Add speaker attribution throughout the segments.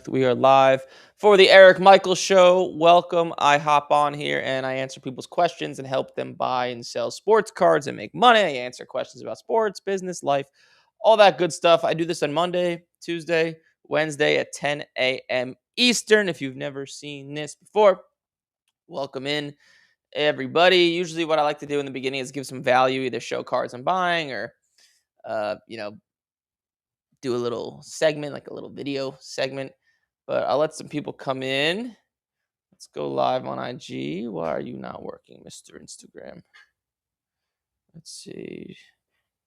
Speaker 1: 11th. We are live for the Eric Michael Show. Welcome. I hop on here and I answer people's questions and help them buy and sell sports cards and make money. I answer questions about sports, business, life, all that good stuff. I do this on Monday, Tuesday, Wednesday at 10 a.m. Eastern. If you've never seen this before, welcome in, everybody. Usually, what I like to do in the beginning is give some value, either show cards I'm buying or, uh, you know, do a little segment, like a little video segment. But I'll let some people come in. Let's go live on IG. Why are you not working, Mr. Instagram? Let's see.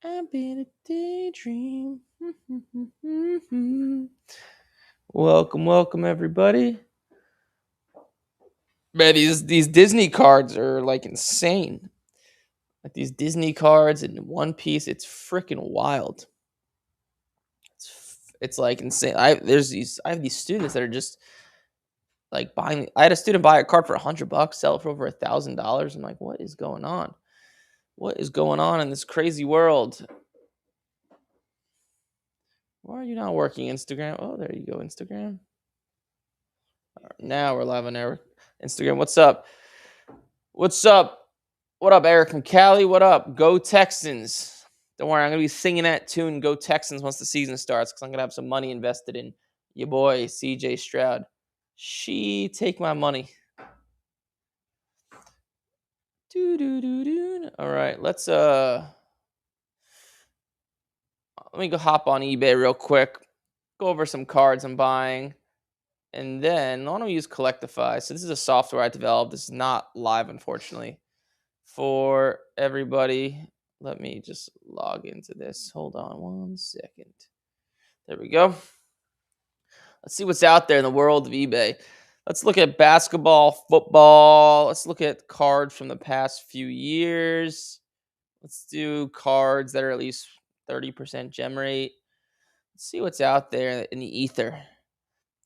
Speaker 1: I've been a daydream. welcome, everybody. Man, these Disney cards are like insane. Like these Disney cards in One Piece, it's freaking wild. It's like insane. I have these students that are just like buying. I had a student buy a card for $100, sell it for over $1,000. I'm like, what is going on? What is going on in this crazy world? Why are you not working, Instagram? Oh, there you go, Instagram. Now we're live on Eric Instagram. What's up? What's up? What up, Eric from Cali? What up? Go Texans. Don't worry, I'm gonna be singing that tune, Go Texans, once the season starts, because I'm gonna have some money invested in your boy CJ Stroud. She take my money. All right, let me go hop on eBay real quick, go over some cards I'm buying, and then I want to use Collectify. So this is a software I developed. This is not live, unfortunately, for everybody. Let me just log into this. Hold on 1 second. There we go. Let's see what's out there in the world of eBay. Let's look at basketball, football. Let's look at cards from the past few years. Let's do cards that are at least 30% gem rate. Let's see what's out there in the ether.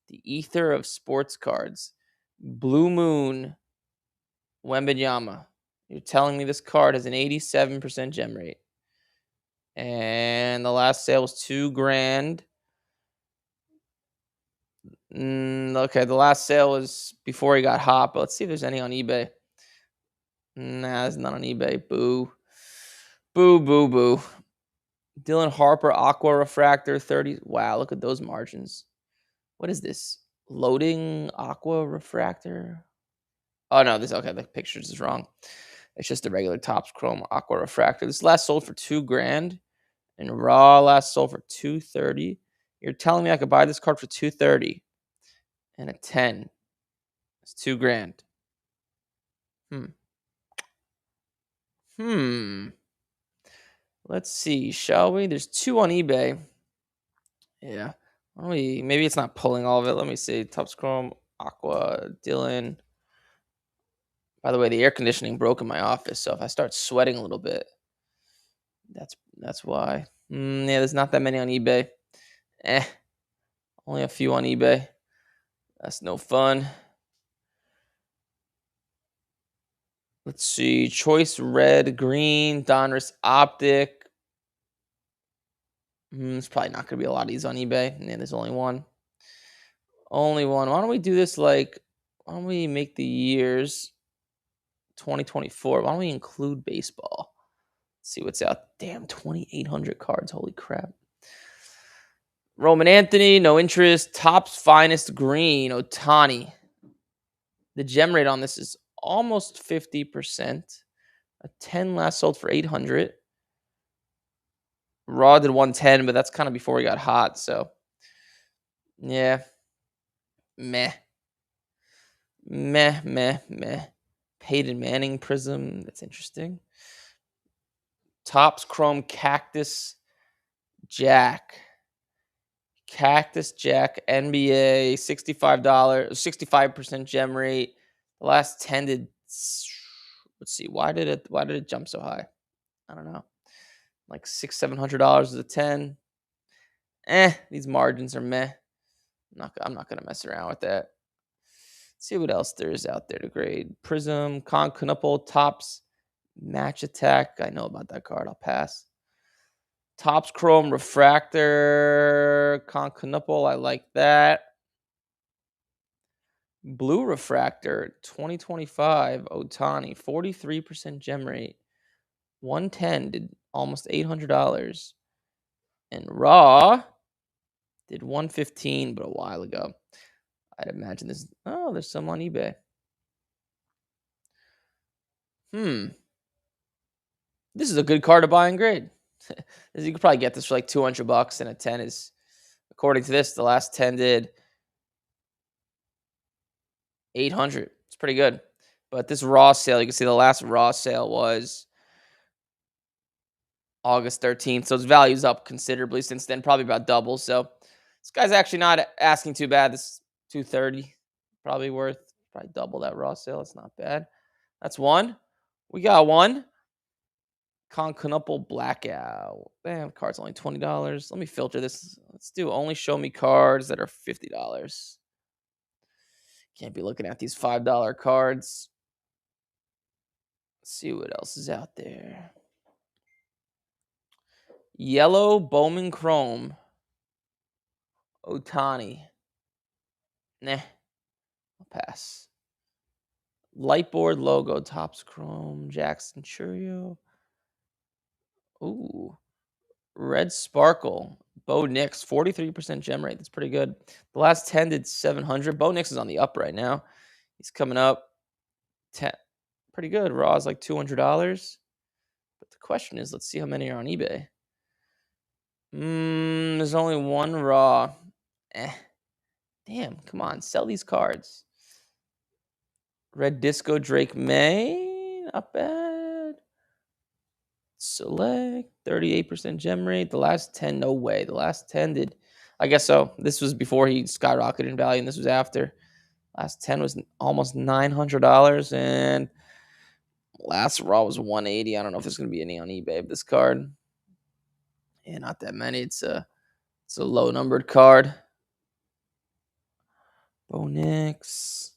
Speaker 1: The ether of sports cards. Blue Moon Wembanyama. You're telling me this card has an 87% gem rate. And the last sale was $2,000. Okay, the last sale was before he got hot, but let's see if there's any on eBay. Nah, there's none on eBay. Boo. Boo, boo, boo. Dylan Harper, Aqua Refractor, 30. Wow, look at those margins. What is this? Loading Aqua Refractor? Oh, no, the pictures is wrong. It's just a regular Topps Chrome Aqua Refractor. This last sold for $2,000, and raw last sold for $230. You're telling me I could buy this card for $230 and a 10. It's $2,000. Let's see, shall we? There's 2 on eBay. Yeah. Maybe it's not pulling all of it. Let me see. Topps Chrome, Aqua, Dylan. By the way, the air conditioning broke in my office, so if I start sweating a little bit, that's why. Yeah, there's not that many on eBay. Only a few on eBay. That's no fun. Let's see. Choice Red, Green, Donruss Optic. There's probably not going to be a lot of these on eBay. Yeah, there's only one. Only one. Why don't we do this why don't we make the years 2024? Why don't we include baseball? Let's see what's out. Damn, 2,800 cards. Holy crap. Roman Anthony, no interest. Topps Finest Green, Ohtani. The gem rate on this is almost 50%. A 10 last sold for 800. Raw did 110, but that's kind of before he got hot. So, yeah. Meh. Peyton Manning Prism. That's interesting. Topps Chrome Cactus Jack. Cactus Jack NBA, $65, 65% gem rate. The last 10 did. Let's see. Why did it jump so high? I don't know. Like $600-700 is a 10. These margins are meh. I'm not gonna mess around with that. Let's see what else there is out there to grade. Prism, Knuppel, Topps, Match Attack. I know about that card. I'll pass. Topps Chrome Refractor, Knuppel. I like that. Blue Refractor 2025 Otani, 43% gem rate. 110 did almost $800. And Raw did 115, but a while ago. I'd imagine this. Oh, there's some on eBay. This is a good card to buy and grade. You could probably get this for like $200, and a 10 is, according to this, the last 10 did 800. It's pretty good. But this raw sale, you can see the last raw sale was August 13th. So its value's up considerably since then, probably about double. So this guy's actually not asking too bad. This 230, probably worth probably double that raw sale. It's not bad. That's one. We got one. Concanopal Blackout. Damn, card's only $20. Let me filter this. Let's do only show me cards that are $50. Can't be looking at these $5 cards. Let's see what else is out there. Yellow Bowman Chrome. Otani. Nah. I'll pass. Lightboard logo. Topps Chrome. Jackson Churio. Ooh. Red Sparkle. Bo Nix. 43% gem rate. That's pretty good. The last 10 did 700. Bo Nix is on the up right now. He's coming up 10. Pretty good. Raw is like $200. But the question is, let's see how many are on eBay. There's only one raw. Damn, come on, sell these cards. Red Disco Drake May, not bad. Select, 38% gem rate. The last 10, no way. The last 10 did, I guess so. This was before he skyrocketed in value, and this was after. Last 10 was almost $900, and last raw was 180. I don't know if there's going to be any on eBay of this card. Yeah, not that many. It's a low numbered card. Bo Nix.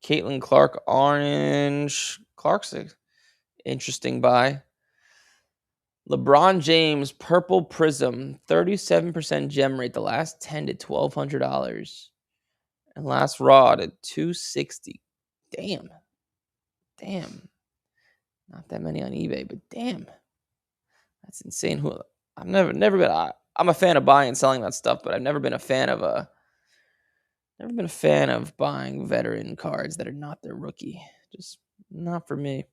Speaker 1: Caitlin Clark orange. Clark's an interesting buy. LeBron James purple prism, 37% gem rate. The last 10 to $1,200. And last raw to $260. Damn. Not that many on eBay, but damn. That's insane. I've never been. I'm a fan of buying and selling that stuff, but I've never been a fan of buying veteran cards that are not their rookie. Just not for me.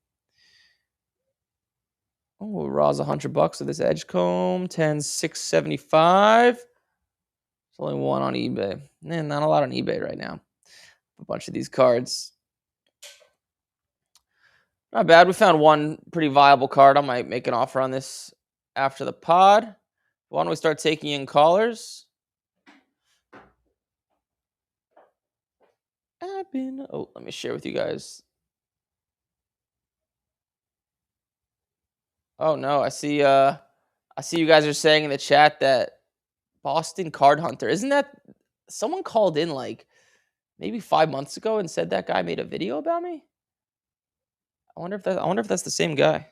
Speaker 1: Oh, raw's $100 of this Edgecomb. 10, 675. There's only one on eBay. Man, not a lot on eBay right now. A bunch of these cards. Not bad. We found one pretty viable card. I might make an offer on this after the pod. Why don't we start taking in callers? Let me share with you guys. Oh no, I see you guys are saying in the chat that Boston Card Hunter. Isn't that someone called in like maybe 5 months ago and said that guy made a video about me? I wonder if that's the same guy.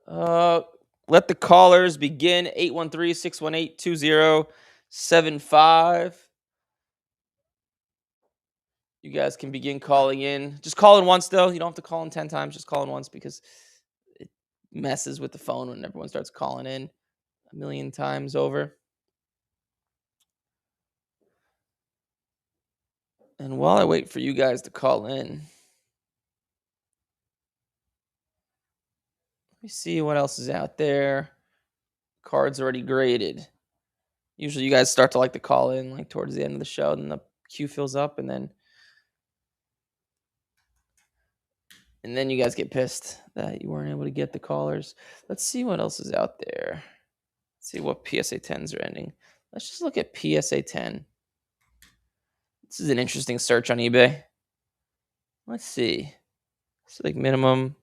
Speaker 1: Let the callers begin. 813-618-2075. You guys can begin calling in. Just call in once though. You don't have to call in 10 times. Just call in once because it messes with the phone when everyone starts calling in a million times over. And while I wait for you guys to call in, let me see what else is out there. Cards already graded. Usually you guys start to like to call in like towards the end of the show, and the queue fills up, and then you guys get pissed that you weren't able to get the callers. Let's see what else is out there. Let's see what PSA 10s are ending. Let's just look at PSA 10. This is an interesting search on eBay. Let's see. It's like minimum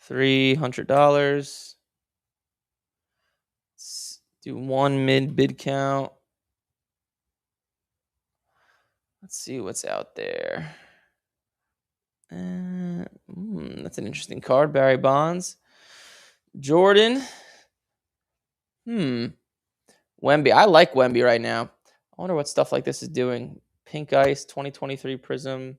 Speaker 1: $300. Let's do one mid bid count. Let's see what's out there. That's an interesting card. Barry Bonds. Jordan. Wemby. I like Wemby right now. I wonder what stuff like this is doing. Pink Ice 2023 Prism.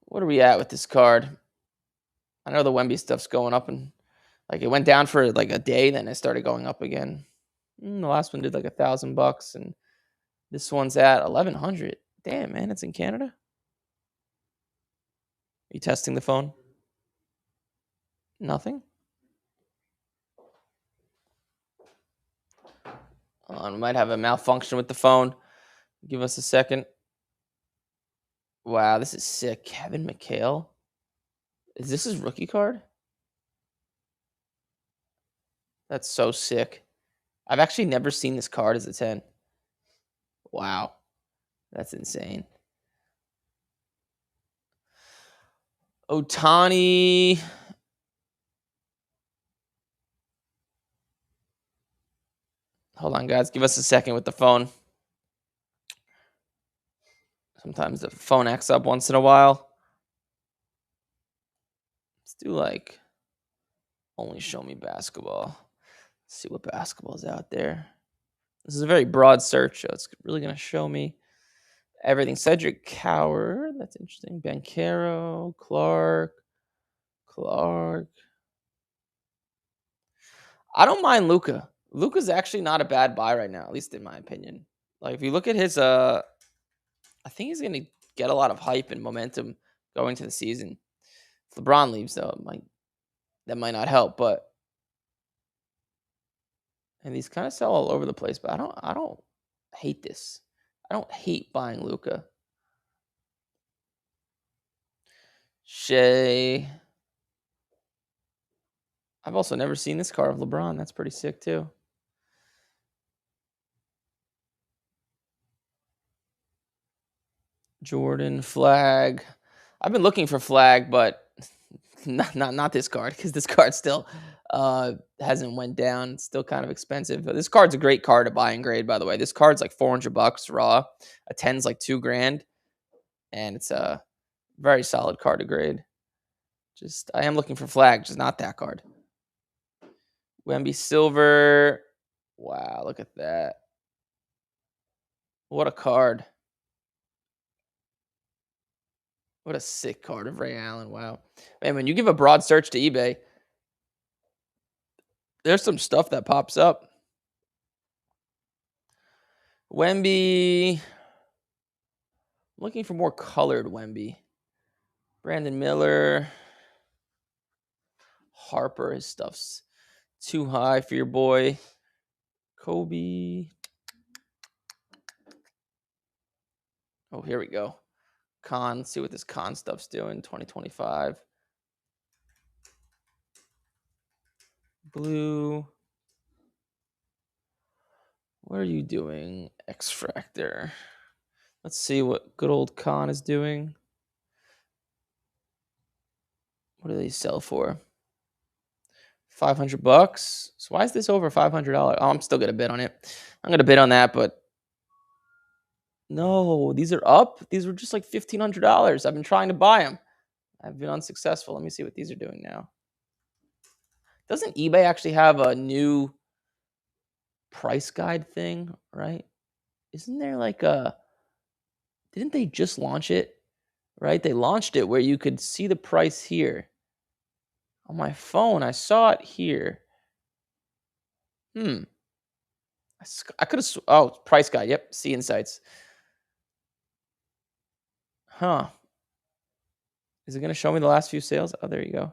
Speaker 1: What are we at with this card? I know the Wemby stuff's going up, and like it went down for like a day, then it started going up again. The last one did like $1,000, and this one's at 1,100. Damn, man, it's in Canada. Are you testing the phone? Nothing. We might have a malfunction with the phone. Give us a second. Wow, this is sick. Kevin McHale. Is this his rookie card? That's so sick. I've actually never seen this card as a 10. Wow. That's insane. Ohtani. Hold on, guys. Give us a second with the phone. Sometimes the phone acts up once in a while. Let's do like only show me basketball. Let's see what basketball is out there. This is a very broad search, so it's really going to show me everything. Cedric Coward. That's interesting. Banchero. Clark. I don't mind Luka. Luka's actually not a bad buy right now, at least in my opinion. Like if you look at his I think he's gonna get a lot of hype and momentum going to the season. If LeBron leaves though, that might not help, but and these kind of sell all over the place, but I don't hate this. I don't hate buying Luka. Shea. I've also never seen this card of LeBron. That's pretty sick too. Jordan Flag. I've been looking for Flag, but not this card because this card still hasn't went down. It's still kind of expensive. But this card's a great card to buy and grade, by the way. This card's like $400 raw. A 10's like $2,000, and it's a very solid card to grade. Just I am looking for Flag, just not that card. Wemby Silver. Wow, look at that. What a card. What a sick card of Ray Allen. Wow. Man, when you give a broad search to eBay, there's some stuff that pops up. Wemby. I'm looking for more colored Wemby. Brandon Miller. Harper. His stuff's too high for your boy. Kobe. Oh, here we go. Con. Let's see what this Con stuff's doing. 2025. Blue. What are you doing, X-Fractor? Let's see what good old Con is doing. What do they sell for? $500. So why is this over $500? Oh, I'm still gonna bid on it. I'm gonna bid on that, but no, these are up. These were just like $1,500. I've been trying to buy them. I've been unsuccessful. Let me see what these are doing now. Doesn't eBay actually have a new price guide thing, right? Isn't there like a... Didn't they just launch it? Right? They launched it where you could see the price here. On my phone, I saw it here. I could have... Oh, price guide. Yep, see insights. Huh. Is it going to show me the last few sales? Oh, there you go.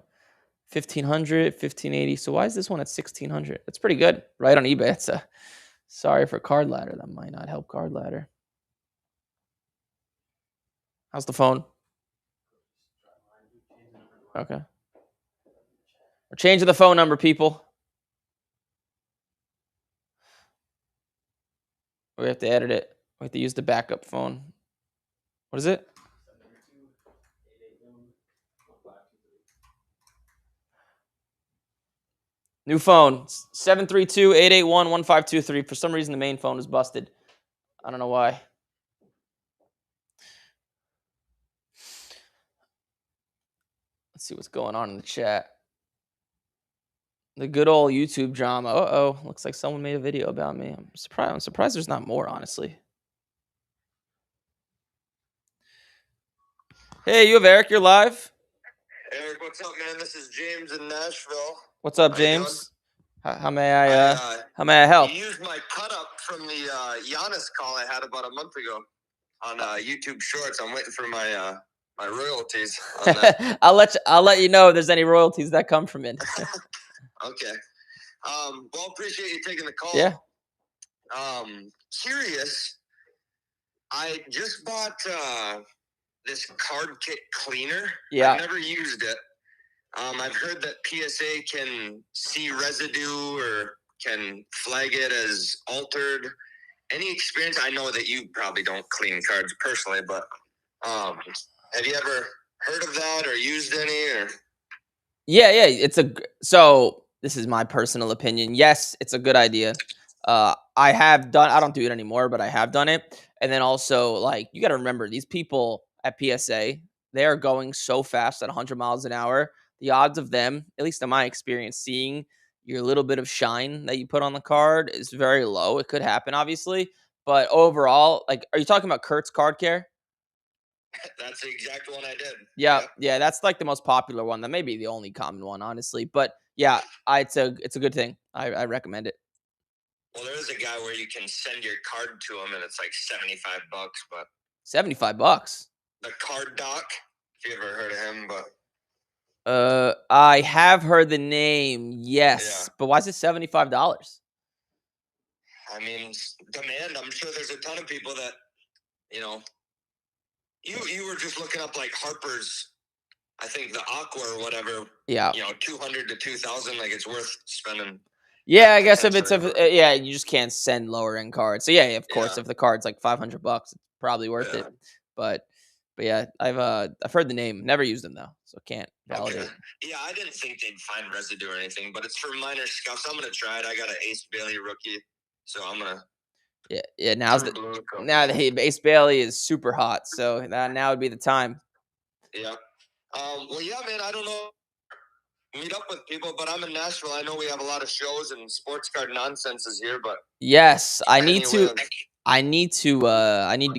Speaker 1: 1,500, 1,580. So why is this one at 1,600? That's pretty good, right on eBay. It's a... Sorry for Card Ladder. That might not help Card Ladder. How's the phone? Okay. We're changing the phone number, people. We have to edit it. We have to use the backup phone. What is it? New phone. 732-881-1523. For some reason, the main phone is busted. I don't know why. Let's see what's going on in the chat. The good old YouTube drama. Uh-oh. Looks like someone made a video about me. I'm surprised there's not more, honestly. Hey, you have Eric, you're live.
Speaker 2: Eric, what's up, man? This is James in Nashville.
Speaker 1: What's up, James? How may I help?
Speaker 2: You used my cut up from the Giannis call I had about a month ago on YouTube Shorts. I'm waiting for my my royalties on that.
Speaker 1: I'll let you know if there's any royalties that come from it.
Speaker 2: Okay. Well, appreciate you taking the call.
Speaker 1: Yeah.
Speaker 2: Curious. I just bought this card kit cleaner.
Speaker 1: Yeah.
Speaker 2: I've never used it. I've heard that PSA can see residue or can flag it as altered. Any experience? I know that you probably don't clean cards personally, but have you ever heard of that or used any? Or
Speaker 1: Yeah. So this is my personal opinion. Yes, it's a good idea. I don't do it anymore, but I have done it. And then also, like, you got to remember, these people at PSA, they are going so fast at 100 miles an hour. The odds of them, at least in my experience, seeing your little bit of shine that you put on the card is very low. It could happen, obviously. But overall, like, are you talking about Kurt's Card Care?
Speaker 2: that's the exact one I did.
Speaker 1: Yeah, yeah, that's like the most popular one. That may be the only common one, honestly. But yeah, it's a good thing. I recommend it.
Speaker 2: Well, there is a guy where you can send your card to him, and it's like $75. But
Speaker 1: $75.
Speaker 2: the Card Doc, if you ever heard of him, but
Speaker 1: I have heard the name, yes,
Speaker 2: Yeah.
Speaker 1: but why is it $75?
Speaker 2: I mean, demand. I'm sure there's a ton of people that, you know, you were just looking up like Harper's, I think the Aqua or whatever.
Speaker 1: Yeah,
Speaker 2: 200 to 2,000. Like it's worth spending.
Speaker 1: yeah. I guess if it's
Speaker 2: potentially.
Speaker 1: yeah, you just can't send lower end cards. So yeah, of course,
Speaker 2: Yeah.
Speaker 1: if the card's like $500, it's probably worth it. But yeah, I've heard the name, never used them though, so can't validate.
Speaker 2: Okay. Yeah, I didn't think they'd find residue or anything, but it's for minor scuffs. I'm gonna try it. I got an Ace Bailey rookie, so I'm gonna.
Speaker 1: Yeah. Now the Ace Bailey is super hot, so now would be the time.
Speaker 2: Yeah. Well, yeah, man. I don't know. Meet up with people, but I'm in Nashville. I know we have a lot of shows and sports card nonsense is here, but
Speaker 1: yes, I need to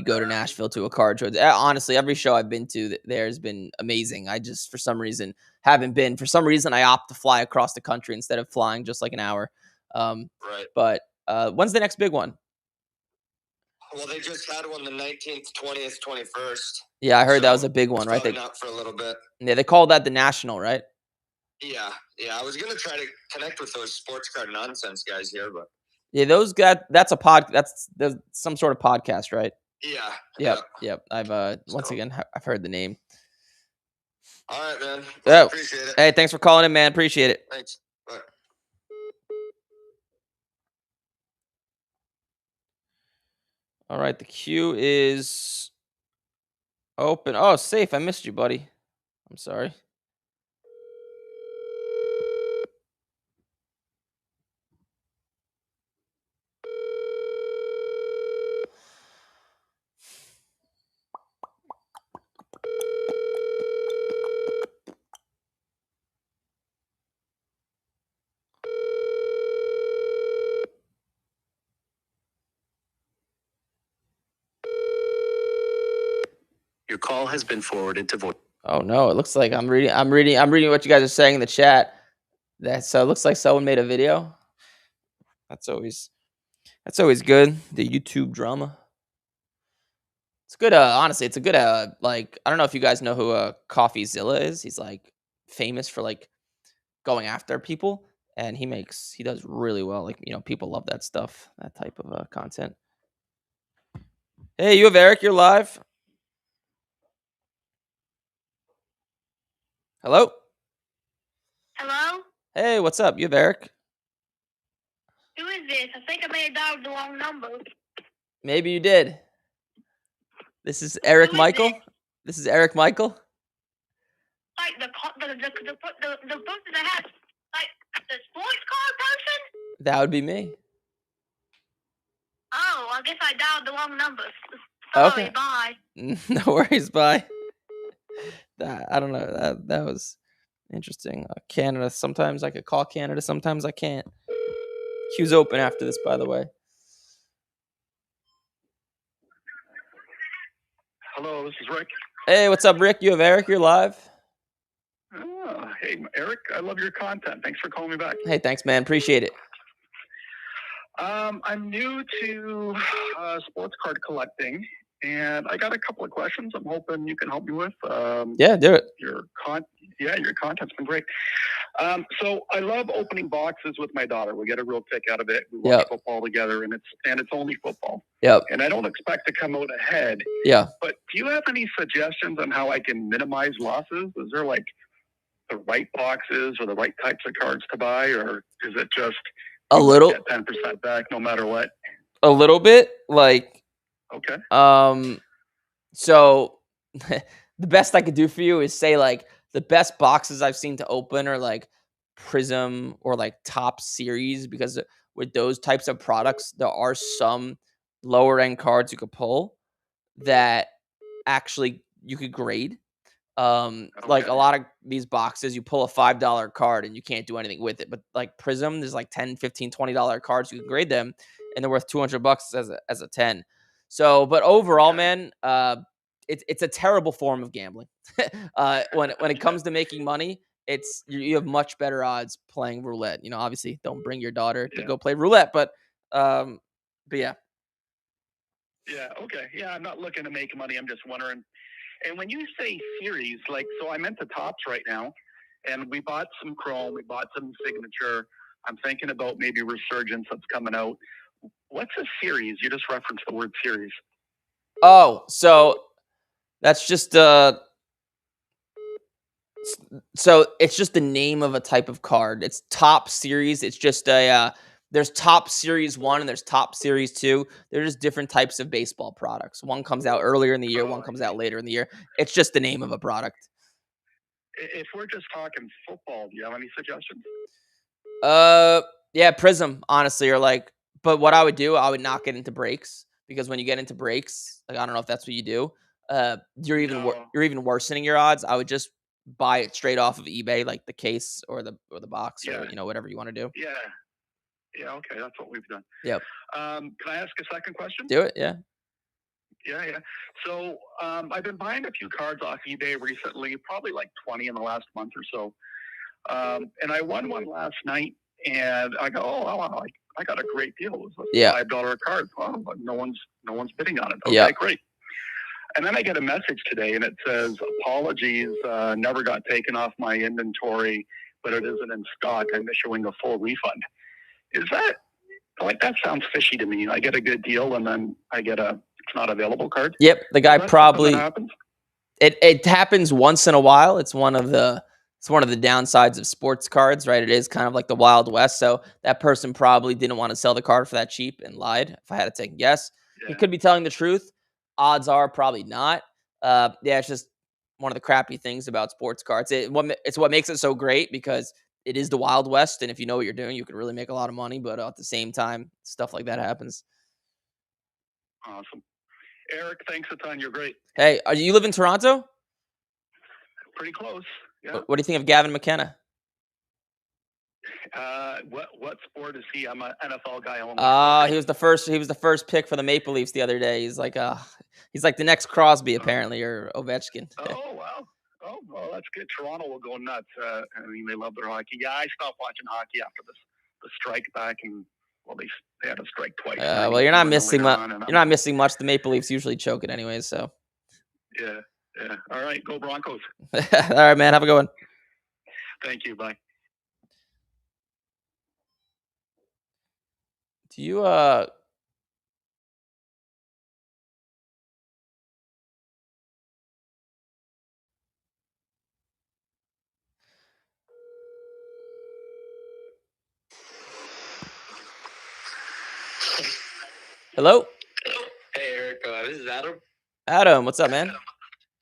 Speaker 1: go to Nashville to a card show. Honestly, every show I've been to there has been amazing. I just, for some reason, haven't been. For some reason, I opt to fly across the country instead of flying just like an hour.
Speaker 2: Right.
Speaker 1: But when's the next big one?
Speaker 2: Well, they just had one the 19th, 20th, 21st.
Speaker 1: Yeah, I heard that was a big one, right?
Speaker 2: Not for a little bit.
Speaker 1: Yeah, they called that the National, right?
Speaker 2: Yeah. I was gonna try to connect with those sports card nonsense guys here, but
Speaker 1: yeah, that's some sort of podcast, right?
Speaker 2: Yeah.
Speaker 1: Yep. Once again, I've heard the name.
Speaker 2: All right, man.
Speaker 1: Oh,
Speaker 2: appreciate it.
Speaker 1: Hey, thanks for calling in, man. Appreciate it.
Speaker 2: Thanks. Bye.
Speaker 1: All right, the queue is open. Oh, safe. I missed you, buddy. I'm sorry.
Speaker 2: Your call has been forwarded to voice.
Speaker 1: Oh no, it looks like I'm reading what you guys are saying in the chat. It looks like someone made a video. That's always good. The YouTube drama. It's good. Honestly, it's a good. Like, I don't know if you guys know who CoffeeZilla is. He's like famous for like going after people, and he does really well. Like, people love that stuff, that type of content. Hey, you have Eric. You're live. Hello.
Speaker 3: Hello?
Speaker 1: Hey, what's up? You have Eric.
Speaker 3: Who is this? I think I may have dialed the wrong number.
Speaker 1: Maybe you did. This is Eric Michael. This is Eric Michael.
Speaker 3: Like the person that has, like, the sports card person?
Speaker 1: That would be me.
Speaker 3: Oh, I guess I dialed the wrong number. Sorry,
Speaker 1: Okay.
Speaker 3: Bye.
Speaker 1: No worries. Bye. I don't know. That was Interesting. Canada. Sometimes I could call Canada. Sometimes I can't. Queue's open after this, by the way.
Speaker 4: Hello, this is Rick.
Speaker 1: Hey, what's up, Rick? You have Eric. You're live.
Speaker 4: Hey, Eric, I love your content. Thanks for calling me back.
Speaker 1: Hey, thanks, man. Appreciate it.
Speaker 4: I'm new to sports card collecting, and I got a couple of questions I'm hoping you can help me with.
Speaker 1: Yeah, do it.
Speaker 4: Your content's been great. So I love opening boxes with my daughter. We get a real kick out of it. We watch football together, and it's only football.
Speaker 1: Yep.
Speaker 4: And I don't expect to come out ahead.
Speaker 1: Yeah.
Speaker 4: But do you have any suggestions on how I can minimize losses? Is there like the right boxes or the right types of cards to buy, or is it just
Speaker 1: a little
Speaker 4: get 10% back no matter what?
Speaker 1: A little bit, like.
Speaker 4: Okay.
Speaker 1: So the best I could do for you is say like the best boxes I've seen to open are like Prism or like Top Series, because with those types of products, there are some lower end cards you could pull that actually you could grade. Like a lot of these boxes, you pull a $5 card and you can't do anything with it. But like Prism, there's like $10, $15, $20 cards. You can grade them and they're worth $200 as a 10. So, but overall, man, it's a terrible form of gambling. When it comes to making money, you have much better odds playing roulette. You know, obviously don't bring your daughter to go play roulette, but yeah.
Speaker 4: Yeah. Okay. Yeah. I'm not looking to make money. I'm just wondering. And when you say series, like, so I'm into Tops right now, and we bought some Chrome, we bought some Signature. I'm thinking about maybe Resurgence that's coming out. What's a series? You just referenced the word series.
Speaker 1: Oh, so that's just so it's just the name of a type of card. It's Top Series. It's just there's Top Series 1 and there's Top Series 2. They're just different types of baseball products. One comes out earlier in the year, one comes out later in the year. It's just the name of a product.
Speaker 4: If we're just talking football, do you have any suggestions?
Speaker 1: Yeah, Prism, honestly, or like, but what I would do, I would not get into breaks, because when you get into breaks, like, I don't know if that's what you do. You're even worsening your odds. I would just buy it straight off of eBay, like the case or the box, or whatever you want to do.
Speaker 4: Yeah. Yeah. Okay, that's what we've done.
Speaker 1: Yep.
Speaker 4: Can I ask a second question?
Speaker 1: Do it. Yeah.
Speaker 4: Yeah. So I've been buying a few cards off eBay recently, probably like 20 in the last month or so. And I won one last night, and I go, I got a great deal. It was a $5 card. Well, no one's bidding on it. Okay, great. And then I get a message today, and it says, apologies, never got taken off my inventory, but it isn't in stock. I'm issuing a full refund. Is that, like, that sounds fishy to me. I get a good deal, and then I get it's not available card.
Speaker 1: Yep, the guy probably. It happens once in a while. It's one of the downsides of sports cards, right? It is kind of like the Wild West. So that person probably didn't want to sell the card for that cheap and lied. If I had to take a guess, he could be telling the truth. Odds are probably not. It's just one of the crappy things about sports cards. It's what makes it so great, because it is the Wild West, and if you know what you're doing, you can really make a lot of money. But at the same time, stuff like that happens.
Speaker 4: Awesome. Eric, thanks a ton. You're great.
Speaker 1: Hey, you live in Toronto?
Speaker 4: Pretty close. Yeah.
Speaker 1: What do you think of Gavin McKenna?
Speaker 4: What sport is he? I'm an NFL guy only.
Speaker 1: He was the first pick for the Maple Leafs the other day. He's like the next Crosby, apparently, or Ovechkin.
Speaker 4: Oh wow. Oh well, that's good. Toronto will go nuts. I mean, they love their hockey. Yeah, I stopped watching hockey after the strike back, and they had a strike twice.
Speaker 1: Well, you're not missing much. You're not missing much. The Maple Leafs usually choke it anyways. So.
Speaker 4: Yeah. All right, go Broncos.
Speaker 1: All right, man. Have a good one.
Speaker 4: Thank you. Bye.
Speaker 1: Do you Hello?
Speaker 5: Hey, Eric. This is Adam.
Speaker 1: Adam, what's up, man?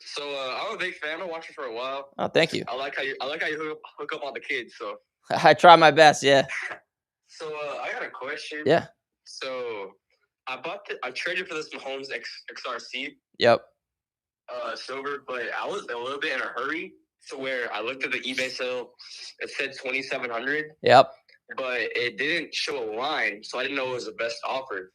Speaker 5: So I'm a big fan. I've watched you for a while.
Speaker 1: Oh, thank you.
Speaker 5: I like how you hook up on the kids. So
Speaker 1: I try my best. Yeah.
Speaker 5: So I got a question.
Speaker 1: Yeah.
Speaker 5: So I traded for this Mahomes XRC.
Speaker 1: Yep.
Speaker 5: Silver, but I was a little bit in a hurry, to where I looked at the eBay sale. It said 2,700,
Speaker 1: Yep.
Speaker 5: but it didn't show a line, so I didn't know it was the best offer.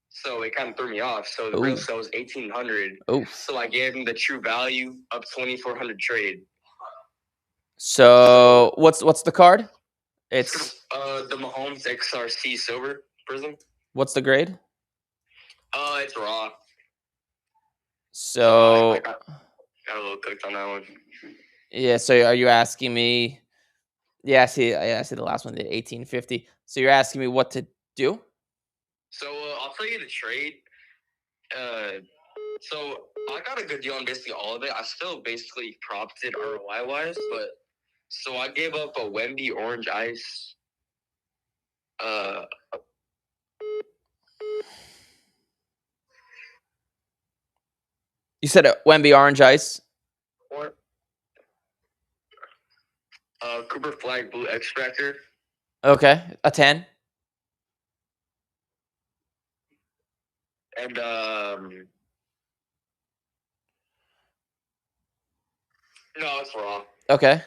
Speaker 5: So it kind of threw me off. So the real
Speaker 1: Ooh.
Speaker 5: sale was 1,800.
Speaker 1: Oof.
Speaker 5: So I gave him the true value of 2,400 trade.
Speaker 1: So what's the card? It's
Speaker 5: the Mahomes XRC Silver Prism.
Speaker 1: what's the grade?
Speaker 5: It's raw.
Speaker 1: So
Speaker 5: I got a little cooked on that one.
Speaker 1: yeah. So are you asking me? Yeah, I see the last one did 1850. So you're asking me what to do?
Speaker 5: So I'll tell you the trade. So I got a good deal on basically all of it. I still basically propped it ROI wise, but so I gave up a Wemby Orange Ice.
Speaker 1: You said a Wemby Orange Ice.
Speaker 5: Or Cooper Flag Blue Extractor.
Speaker 1: Okay, a 10.
Speaker 5: And no, it's raw.
Speaker 1: Okay.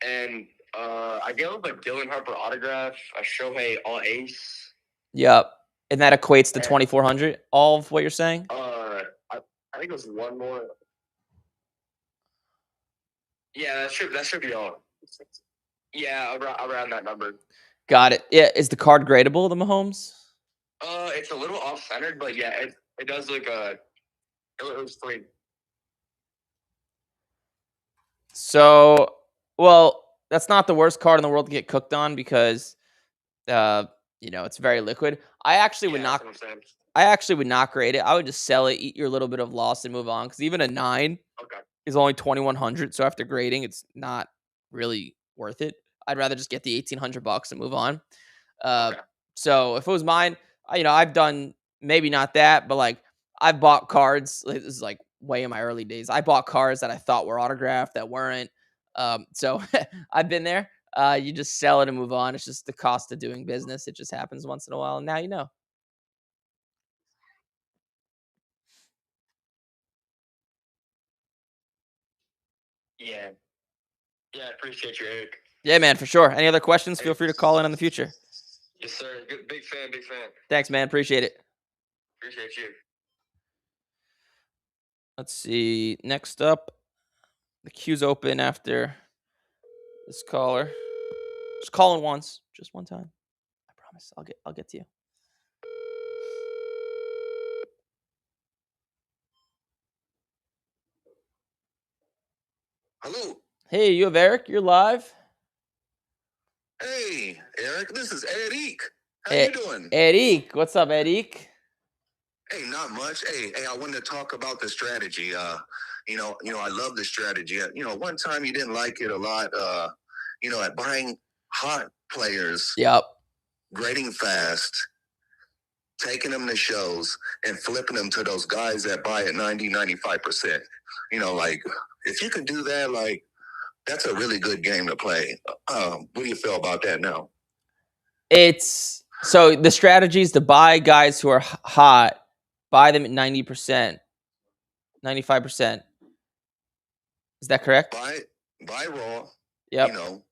Speaker 5: And I gave up a Dylan Harper autograph, a Shohei All Ace.
Speaker 1: Yep. And that equates to
Speaker 5: And-
Speaker 1: 2,400. All of what you're saying?
Speaker 5: I think it was one more. Yeah, that should be all. Yeah, around that number.
Speaker 1: Got it. Yeah. Is the card gradable, the Mahomes?
Speaker 5: It's a little off centered, but yeah, it does look it was clean.
Speaker 1: So, well, that's not the worst card in the world to get cooked on because, it's very liquid. I actually would not.
Speaker 5: That's what I'm saying.
Speaker 1: I actually would not grade it. I would just sell it, eat your little bit of loss, and move on. Because even a 9
Speaker 5: Okay.
Speaker 1: is only 2,100. So after grading, it's not really worth it. I'd rather just get the $1,800 and move on.
Speaker 5: Okay.
Speaker 1: So if it was mine, I've done maybe not that, but like I've bought cards. This is like way in my early days. I bought cards that I thought were autographed that weren't. So I've been there. You just sell it and move on. It's just the cost of doing business. It just happens once in a while, and now you know.
Speaker 5: Yeah. Yeah, I appreciate you, Eric.
Speaker 1: Yeah, man, for sure. Any other questions? Feel free to call in the future.
Speaker 5: Yes, sir. Good, big fan.
Speaker 1: Thanks, man. Appreciate it.
Speaker 5: Appreciate you.
Speaker 1: Let's see. Next up, the queue's open after this caller. Just call in once, just one time. I promise. I'll get to you.
Speaker 6: Hello.
Speaker 1: Hey, you have Eric? You're live.
Speaker 6: Hey, Eric. This is Eric. How
Speaker 1: Hey,
Speaker 6: you doing?
Speaker 1: Eric, what's up, Eric?
Speaker 6: Hey, not much. Hey, I wanted to talk about the strategy. I love the strategy. One time you didn't like it a lot. At buying hot players,
Speaker 1: Yep.
Speaker 6: grading fast, taking them to shows, and flipping them to those guys that buy at 90, 95%. Like if you can do that, like that's a really good game to play. What do you feel about that now?
Speaker 1: It's so the strategy is to buy guys who are hot, buy them at 90%, 95%. Is that correct?
Speaker 6: Buy raw.
Speaker 1: Yep.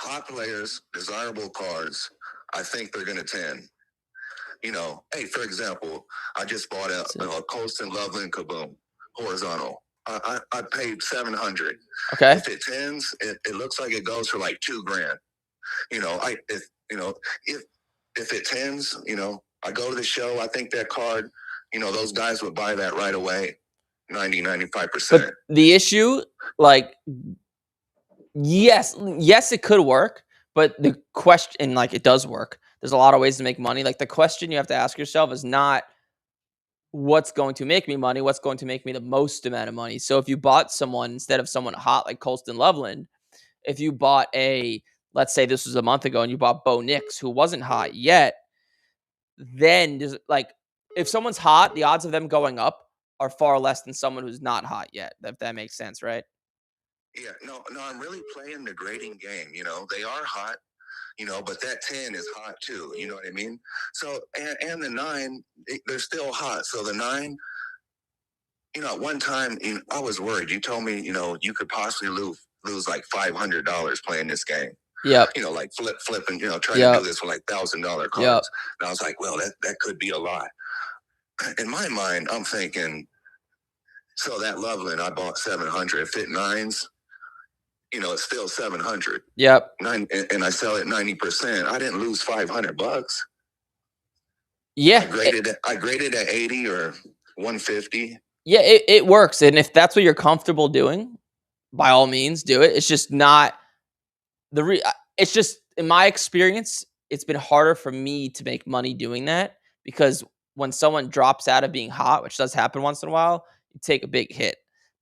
Speaker 6: Hot players, desirable cards. I think they're going to 10. Hey, for example, I just bought a Colston Loveland Kaboom horizontal. I paid $700.
Speaker 1: Okay.
Speaker 6: If it 10s, it looks like it goes for like $2,000. If it 10s, I go to the show. I think that card, those guys would buy that right away. 90, 95%.
Speaker 1: But the issue, like, yes, it could work, but the question, like, it does work. There's a lot of ways to make money. Like, the question you have to ask yourself is not what's going to make me money, what's going to make me the most amount of money. So if you bought someone instead of someone hot like Colston Loveland, if you bought let's say this was a month ago and you bought Bo Nix, who wasn't hot yet, then there's like, if someone's hot, the odds of them going up are far less than someone who's not hot yet, if that makes sense, right?
Speaker 6: Yeah, no, I'm really playing the grading game. They are hot, but that 10 is hot too. You know what I mean? So, and the 9, they're still hot. So the 9, At one time, I was worried. You told me, you could possibly lose like $500 playing this game.
Speaker 1: Yep.
Speaker 6: Like flipping, trying to
Speaker 1: Yep.
Speaker 6: do this for like $1,000 cards.
Speaker 1: Yep.
Speaker 6: And I was like, well, that could be a lot. In my mind, I'm thinking, so that Loveland I bought 700 fit nines. It's still 700.
Speaker 1: Yep.
Speaker 6: And I sell it 90%. I didn't lose $500.
Speaker 1: Yeah.
Speaker 6: I graded at 80 or 150.
Speaker 1: Yeah, it works. And if that's what you're comfortable doing, by all means, do it. It's just not it's just, in my experience, it's been harder for me to make money doing that because when someone drops out of being hot, which does happen once in a while, you take a big hit.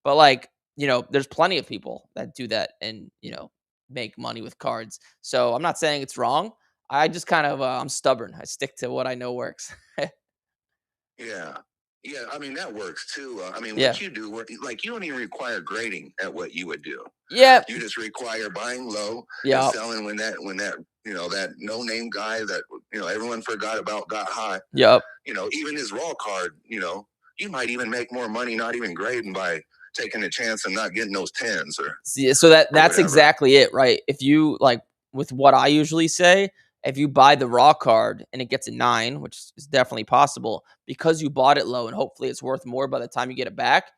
Speaker 1: But like, there's plenty of people that do that and, make money with cards. So I'm not saying it's wrong. I just kind of, I'm stubborn. I stick to what I know works.
Speaker 6: Yeah. Yeah, I mean, that works too.
Speaker 1: Yeah.
Speaker 6: What you do, like, you don't even require grading at what you would do.
Speaker 1: Yeah.
Speaker 6: You just require buying low
Speaker 1: Yeah.
Speaker 6: and selling when that that no-name guy that, everyone forgot about got hot.
Speaker 1: Yep.
Speaker 6: Even his raw card, you might even make more money not even grading by taking a chance and not getting those 10s or
Speaker 1: See, so that's
Speaker 6: whatever.
Speaker 1: exactly it, right? If you like with what I usually say, if you buy the raw card and it gets a 9, which is definitely possible, because you bought it low and hopefully it's worth more by the time you get it back,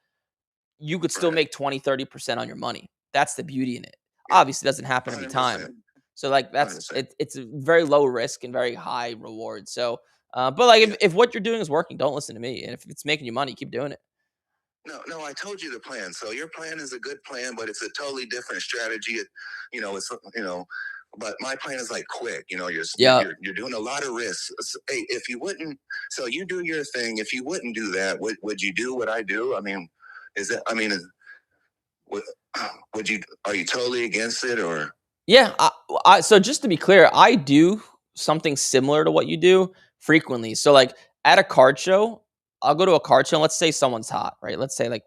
Speaker 1: you could still
Speaker 6: Right.
Speaker 1: make 20-30% on your money. That's the beauty in it.
Speaker 6: Yeah.
Speaker 1: Obviously, it doesn't happen every
Speaker 6: 100%.
Speaker 1: time. So like that's
Speaker 6: 100%.
Speaker 1: it's a very low risk and very high reward. So, but like
Speaker 6: Yeah.
Speaker 1: if what you're doing is working, don't listen to me. And if it's making you money, keep doing it.
Speaker 6: No, I told you the plan. So your plan is a good plan, but it's a totally different strategy. But my plan is like quick. You're doing a lot of risks. Hey, if you wouldn't, so you do your thing. If you wouldn't do that, would you do what I do? I mean, would you? Are you totally against it or?
Speaker 1: Yeah. So just to be clear, I do something similar to what you do frequently. So like at a card show, I'll go to a card show. And let's say someone's hot, right? Let's say like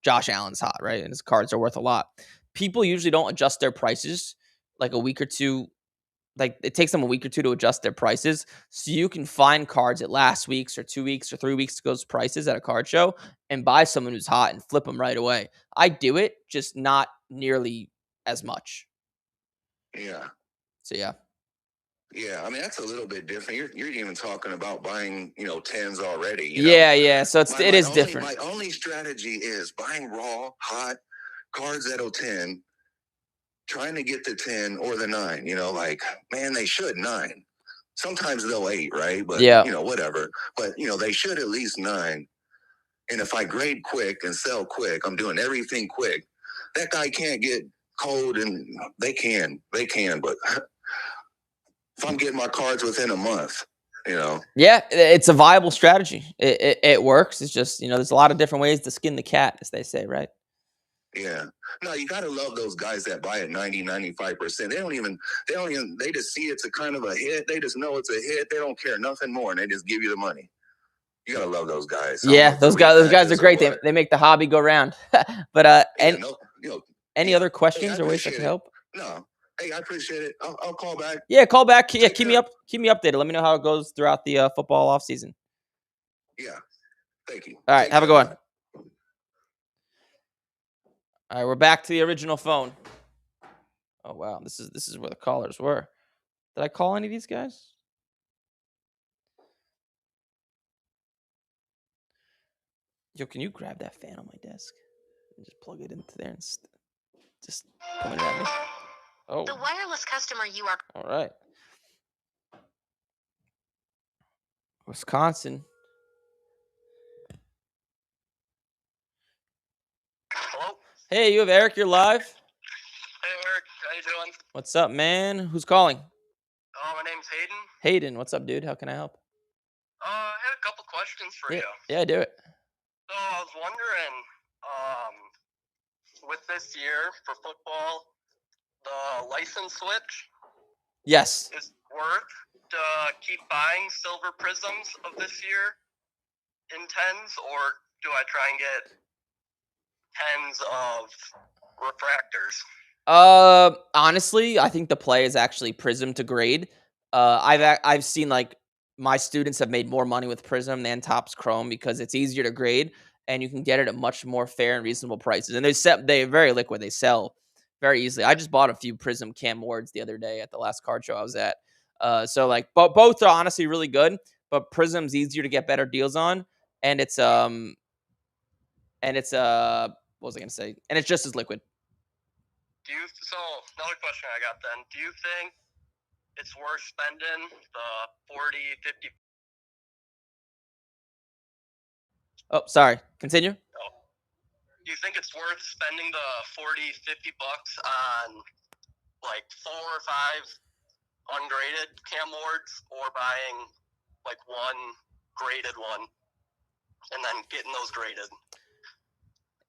Speaker 1: Josh Allen's hot, right? And his cards are worth a lot. People usually don't adjust their prices like a week or two. Like it takes them a week or two to adjust their prices. So you can find cards at last week's or 2 weeks or 3 weeks ago's prices at a card show and buy someone who's hot and flip them right away. I do it, just not nearly as much.
Speaker 6: Yeah.
Speaker 1: So yeah.
Speaker 6: Yeah, I mean that's a little bit different. You're even talking about buying, 10s already.
Speaker 1: Yeah. So it is different.
Speaker 6: My only strategy is buying raw, hot cards that'll 10, trying to get the 10 or the 9. Like, man, they should 9. Sometimes they'll 8, right? But
Speaker 1: Yeah.
Speaker 6: whatever. But they should at least 9. And if I grade quick and sell quick, I'm doing everything quick. That guy can't get cold, and they can, but. If I'm getting my cards within a month,
Speaker 1: Yeah, it's a viable strategy. It works. It's just, there's a lot of different ways to skin the cat, as they say, right?
Speaker 6: Yeah. No, you got to love those guys that buy at 90-95%. They just see it's a kind of a hit. They just know it's a hit. They don't care nothing more, and they just give you the money. You got to love those guys.
Speaker 1: Yeah, those guys are great. They make the hobby go round. But any other questions or ways I can help?
Speaker 6: No. Hey, I appreciate it. I'll call back.
Speaker 1: Yeah, call back. Yeah, keep me updated. Let me know how it goes throughout the football off season.
Speaker 6: Yeah. Thank you.
Speaker 1: All right, have a good one. All right, we're back to the original phone. Oh wow, this is where the callers were. Did I call any of these guys? Yo, can you grab that fan on my desk and just plug it into there and just point it at me? Oh.
Speaker 7: The wireless customer you are.
Speaker 1: All right. Wisconsin.
Speaker 5: Hello?
Speaker 1: Hey, you have Eric. You're live.
Speaker 5: Hey, Eric. How you doing?
Speaker 1: What's up, man? Who's calling?
Speaker 5: My name's Hayden.
Speaker 1: Hayden. What's up, dude? How can I help?
Speaker 5: I had a couple questions for you.
Speaker 1: Yeah, do it.
Speaker 5: So I was wondering, with this year for football, the license switch,
Speaker 1: Yes.
Speaker 5: is it worth to keep buying silver prisms of this year in 10s, or do I try and get 10s of refractors?
Speaker 1: Honestly, I think the play is actually Prism to grade. I've seen like my students have made more money with Prism than Topps Chrome because it's easier to grade. and you can get it at much more fair and reasonable prices. And they're very liquid. They sell very easily. I just bought a few Prism Cam Wards the other day at the last card show I was at. So like, both are honestly really good, but Prism's easier to get better deals on, and it's what was I gonna say? And it's just as liquid.
Speaker 5: So another question I got then. Do you think it's worth spending the 40, 50?
Speaker 1: Oh, sorry. Continue.
Speaker 5: Do you think it's worth spending the 40, 50 bucks on like 4 or 5 ungraded Cam Wards, or buying like one graded one and then getting those graded?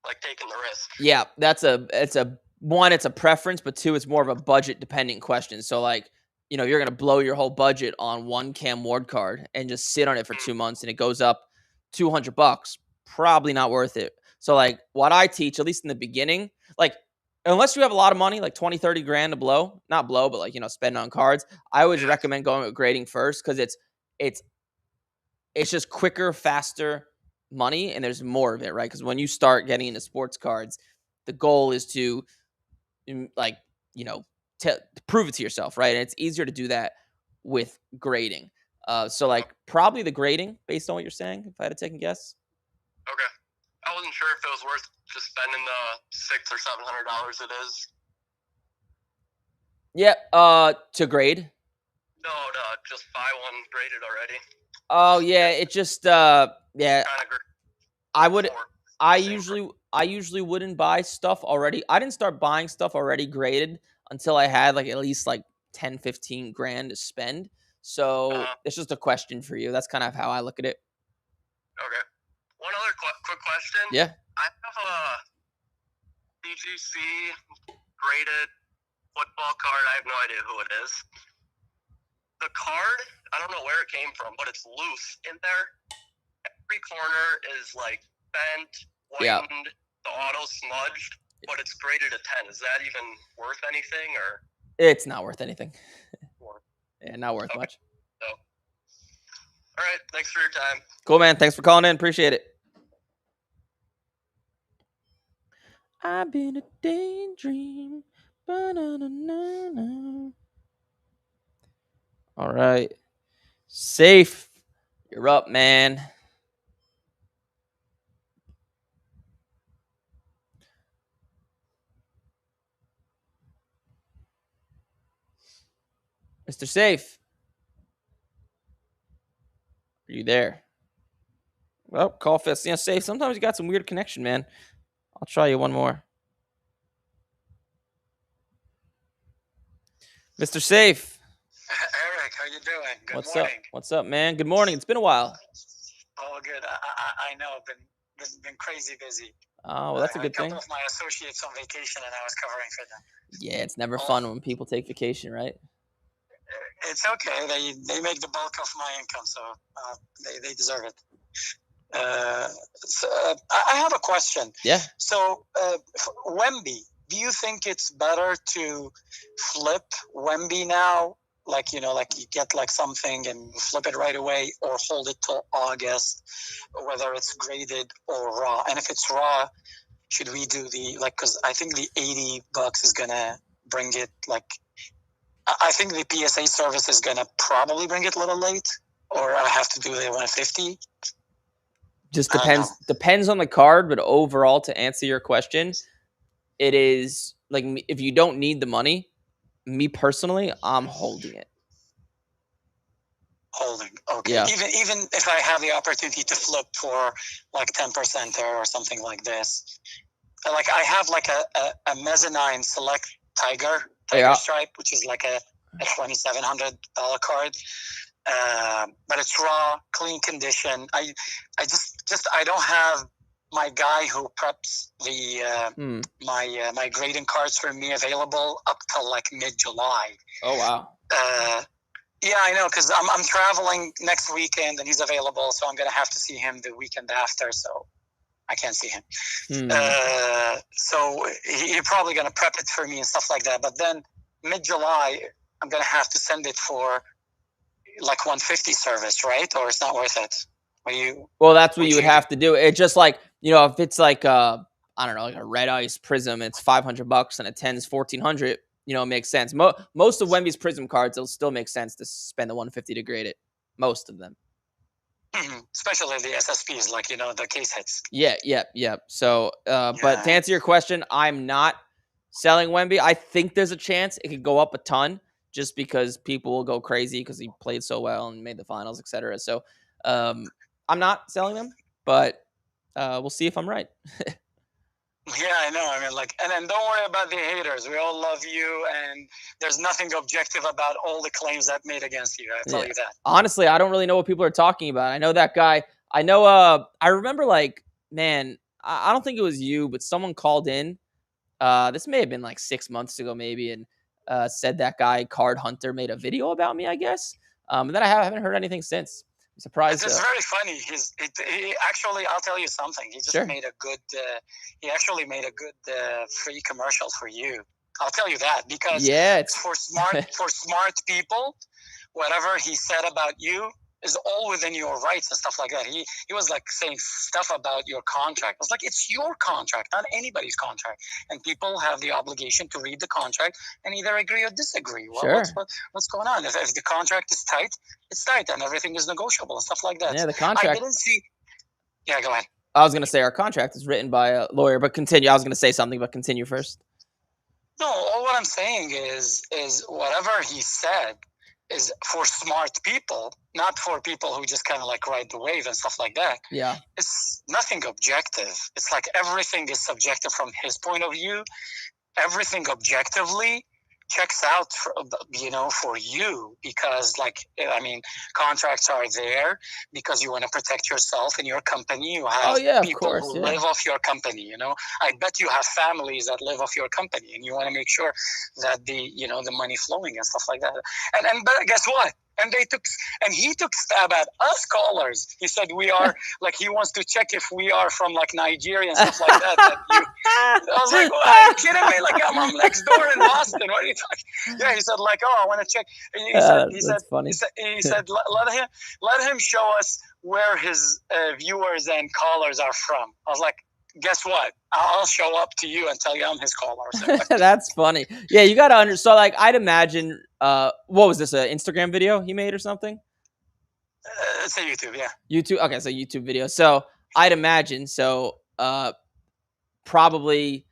Speaker 5: Like taking the risk.
Speaker 1: Yeah, it's a preference, but 2, it's more of a budget dependent question. So like, you're gonna blow your whole budget on one Cam Ward card and just sit on it for 2 months, and it goes up $200. Probably not worth it. So like, what I teach, at least in the beginning, like, unless you have a lot of money, like 20, 30 grand to not blow, but like, spend on cards, I always recommend going with grading first, because it's just quicker, faster money, and there's more of it, right? Because when you start getting into sports cards, the goal is to prove it to yourself, right? And it's easier to do that with grading. So like, probably the grading, based on what you're saying, if I had to take a guess.
Speaker 5: Okay. I wasn't sure if it was worth just spending the $600 or $700 it is.
Speaker 1: Yeah. To grade.
Speaker 5: No, just buy one graded already.
Speaker 1: Oh yeah, it just yeah. I usually wouldn't buy stuff already. I didn't start buying stuff already graded until I had like at least like 10, 15 grand to spend. So it's just a question for you. That's kind of how I look at it.
Speaker 5: Okay. One other quick question.
Speaker 1: Yeah.
Speaker 5: I have a CGC graded football card. I have no idea who it is. The card, I don't know where it came from, but it's loose in there. Every corner is like bent, whitened, the auto smudged, but it's graded a 10. Is that even worth anything, or?
Speaker 1: It's not worth anything. Yeah, not worth much.
Speaker 5: So, all right. Thanks for your time.
Speaker 1: Cool, man. Thanks for calling in. Appreciate it. I've been a daydream. Ba-na-na-na-na. All right. Safe. You're up, man. Mr. Safe. Are you there? Well, call fast. Yeah, Safe. Sometimes you got some weird connection, man. I'll try you one more. Mr. Safe.
Speaker 7: Eric, how you doing? Good
Speaker 1: What's
Speaker 7: morning.
Speaker 1: up? What's up, man? Good morning. It's been a while.
Speaker 7: Oh, good. I know. Been crazy busy.
Speaker 1: Oh, well, that's a good thing.
Speaker 7: A couple of my associates on vacation, and I was covering for them.
Speaker 1: Yeah, it's never fun when people take vacation, right?
Speaker 7: It's okay. They make the bulk of my income, so they deserve it. I have a question.
Speaker 1: Yeah.
Speaker 7: So, Wemby, do you think it's better to flip Wemby now? Like, you get like something and flip it right away, or hold it till August, whether it's graded or raw? And if it's raw, should we do because I think the $80 is going to bring it I think the PSA service is going to probably bring it a little late, or I have to do the 150.
Speaker 1: Just depends on the card, but overall, to answer your question, it is like, if you don't need the money, me personally, I'm holding it.
Speaker 7: Holding, okay.
Speaker 1: Yeah.
Speaker 7: Even if I have the opportunity to flip for like 10% or something like this, like I have like a mezzanine select Tiger Stripe, which is like a $2,700 card. But it's raw, clean condition. I don't have my guy who preps the my grading cards for me available up till like mid-July.
Speaker 1: Oh wow.
Speaker 7: Yeah, I know, because I'm traveling next weekend and he's available, so I'm gonna have to see him the weekend after. So I can't see him. So he's probably gonna prep it for me and stuff like that. But then mid-July, I'm gonna have to send it for like 150 service, right? Or it's not worth it?
Speaker 1: Well, that's what you would have to do. It's just like, you know, if it's like I don't know, like a red ice prism, it's $500 and a 10 is 1400. You know, it makes sense. Most of Wemby's prism cards, it'll still make sense to spend the 150 to grade it. Most of them.
Speaker 7: Especially the SSPs, like, you know, the case hits.
Speaker 1: Yeah. So, but to answer your question, I'm not selling Wemby. I think there's a chance it could go up a ton just because people will go crazy because he played so well and made the finals, etc. So, I'm not selling them, but we'll see if I'm right.
Speaker 7: Yeah, I know. I mean, like, and then don't worry about the haters. We all love you, and there's nothing objective about all the claims that made against you. I tell you that.
Speaker 1: Honestly, I don't really know what people are talking about. I know that guy. I know. I remember, like, man, I don't think it was you, but someone called in. This may have been like 6 months ago, maybe, and said that guy Card Hunter made a video about me, I guess. And then I haven't heard anything since. I'm surprised.
Speaker 7: It's very funny. He actually, I'll tell you something. He just made a good. He actually made a good free commercial for you. I'll tell you that because it's for smart people. Whatever he said about you is all within your rights and stuff like that. He was like saying stuff about your contract. I was like, it's your contract, not anybody's contract. And people have the obligation to read the contract and either agree or disagree. Well, what's going on? If the contract is tight, it's tight and everything is negotiable and stuff like that.
Speaker 1: Yeah, the contract.
Speaker 7: I didn't see. Yeah, go ahead.
Speaker 1: I was going to say our contract is written by a lawyer, but continue. I was going to say something, but continue first.
Speaker 7: No, all what I'm saying is whatever he said is for smart people, not for people who just kind of like ride the wave and stuff like that.
Speaker 1: Yeah.
Speaker 7: It's nothing objective. It's like everything is subjective from his point of view. Everything objectively checks out for you because, like, I mean, contracts are there because you want to protect yourself and your company. You have people who live off your company. You know, I bet you have families that live off your company, and you want to make sure that the money flowing and stuff like that. And but guess what? And he took stab at us callers. He said we are like, he wants to check if we are from like Nigeria and stuff like that. I was like, well, are you kidding me? Like, I'm next door in Boston. What are you talking? Yeah, he said like, oh, I want to check. He said, funny. He said, let him show us where his viewers and callers are from. I was like, guess what? I'll show up to you and tell you I'm his caller.
Speaker 1: That's funny. Yeah, you got to understand. So, like, I'd imagine, what was this, an Instagram video he made or something?
Speaker 7: It's a YouTube, yeah.
Speaker 1: YouTube. Okay, so YouTube video. So, I'd imagine, probably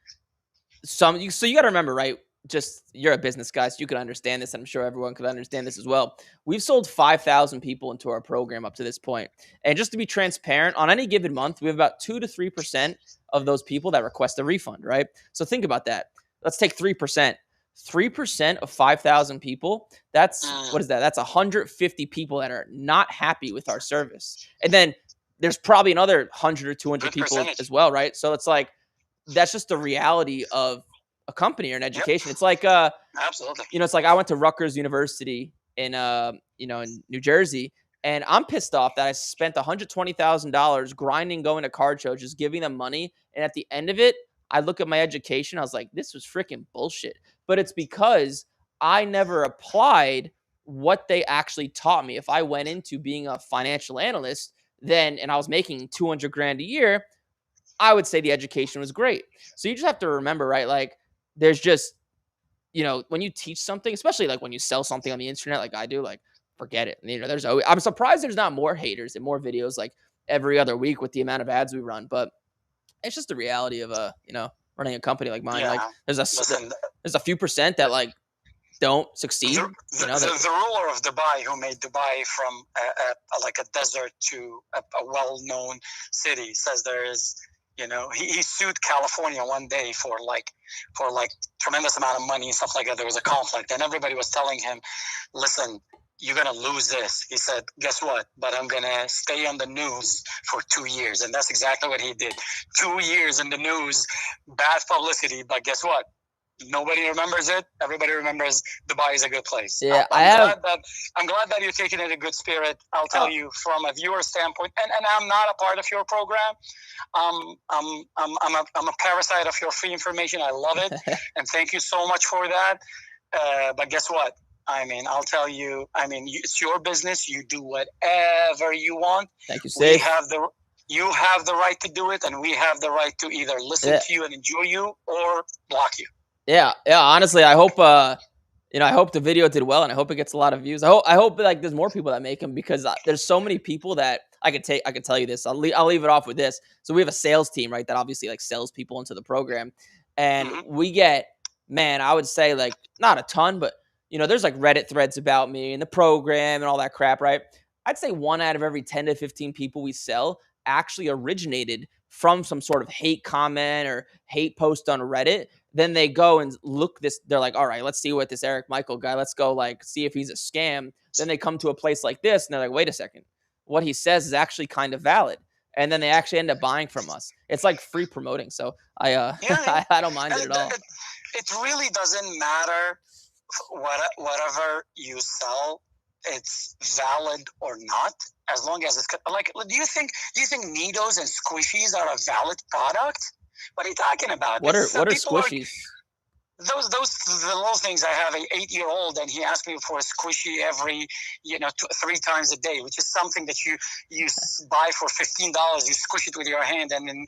Speaker 1: so you got to remember, right? Just, you're a business guy, so you can understand this. And I'm sure everyone could understand this as well. We've sold 5,000 people into our program up to this point. And just to be transparent, on any given month, we have about 2 to 3% of those people that request a refund, right? So think about that. Let's take 3%. 3% of 5,000 people, that's, what is that? That's 150 people that are not happy with our service. And then there's probably another 100 or 200 people as well, right? So it's like, that's just the reality of a company or an education. Yep. It's like,
Speaker 7: absolutely.
Speaker 1: It's like I went to Rutgers University in New Jersey, and I'm pissed off that I spent $120,000 grinding, going to card shows, just giving them money. And at the end of it, I look at my education. I was like, this was freaking bullshit. But it's because I never applied what they actually taught me. If I went into being a financial analyst and I was making $200,000 a year, I would say the education was great. So you just have to remember, right? Like, there's just, when you teach something, especially like when you sell something on the internet, like I do, like, forget it. There's always, I'm surprised there's not more haters and more videos like every other week with the amount of ads we run. But it's just the reality of running a company like mine. Yeah. Like there's a few percent that like don't succeed.
Speaker 7: The ruler of Dubai, who made Dubai from like a desert to a well-known city, says there is. He sued California one day for tremendous amount of money and stuff like that. There was a conflict, and everybody was telling him, "Listen, you're gonna lose this." He said, "Guess what? But I'm gonna stay on the news for 2 years," and that's exactly what he did. 2 years in the news, bad publicity, but guess what? Nobody remembers it. Everybody remembers Dubai is a good place.
Speaker 1: Yeah,
Speaker 7: I'm glad that you're taking it in a good spirit. I'll tell you from a viewer standpoint, and I'm not a part of your program. I'm a parasite of your free information. I love it, and thank you so much for that. But guess what? I mean, I'll tell you. I mean, it's your business. You do whatever you want.
Speaker 1: Thank you, Steve.
Speaker 7: You have the right to do it, and we have the right to either listen
Speaker 1: Yeah.
Speaker 7: to you and enjoy you or block you.
Speaker 1: Yeah. Honestly, I hope I hope the video did well, and I hope it gets a lot of views. I hope like there's more people that make them, because there's so many people that I could tell you this. I'll leave it off with this. So we have a sales team, right, that obviously like sells people into the program, and we get, man, I would say like not a ton, but there's like Reddit threads about me and the program and all that crap, right? I'd say 1 out of every 10 to 15 people we sell actually originated from some sort of hate comment or hate post on Reddit. Then they go and look this. They're like, all right, let's see what this Eric Michael guy. Let's go like see if he's a scam. Then they come to a place like this and they're like, wait a second, what he says is actually kind of valid. And then they actually end up buying from us. It's like free promoting. So I don't mind it at all.
Speaker 7: It really doesn't matter whatever you sell, it's valid or not, as long as it's like. Do you think Neatos and Squishies are a valid product? What are you talking about?
Speaker 1: What are squishies?
Speaker 7: Those the little things. I have an 8-year-old, and he asks me for a squishy every 3 times a day, which is something that you buy for $15. You squish it with your hand, and in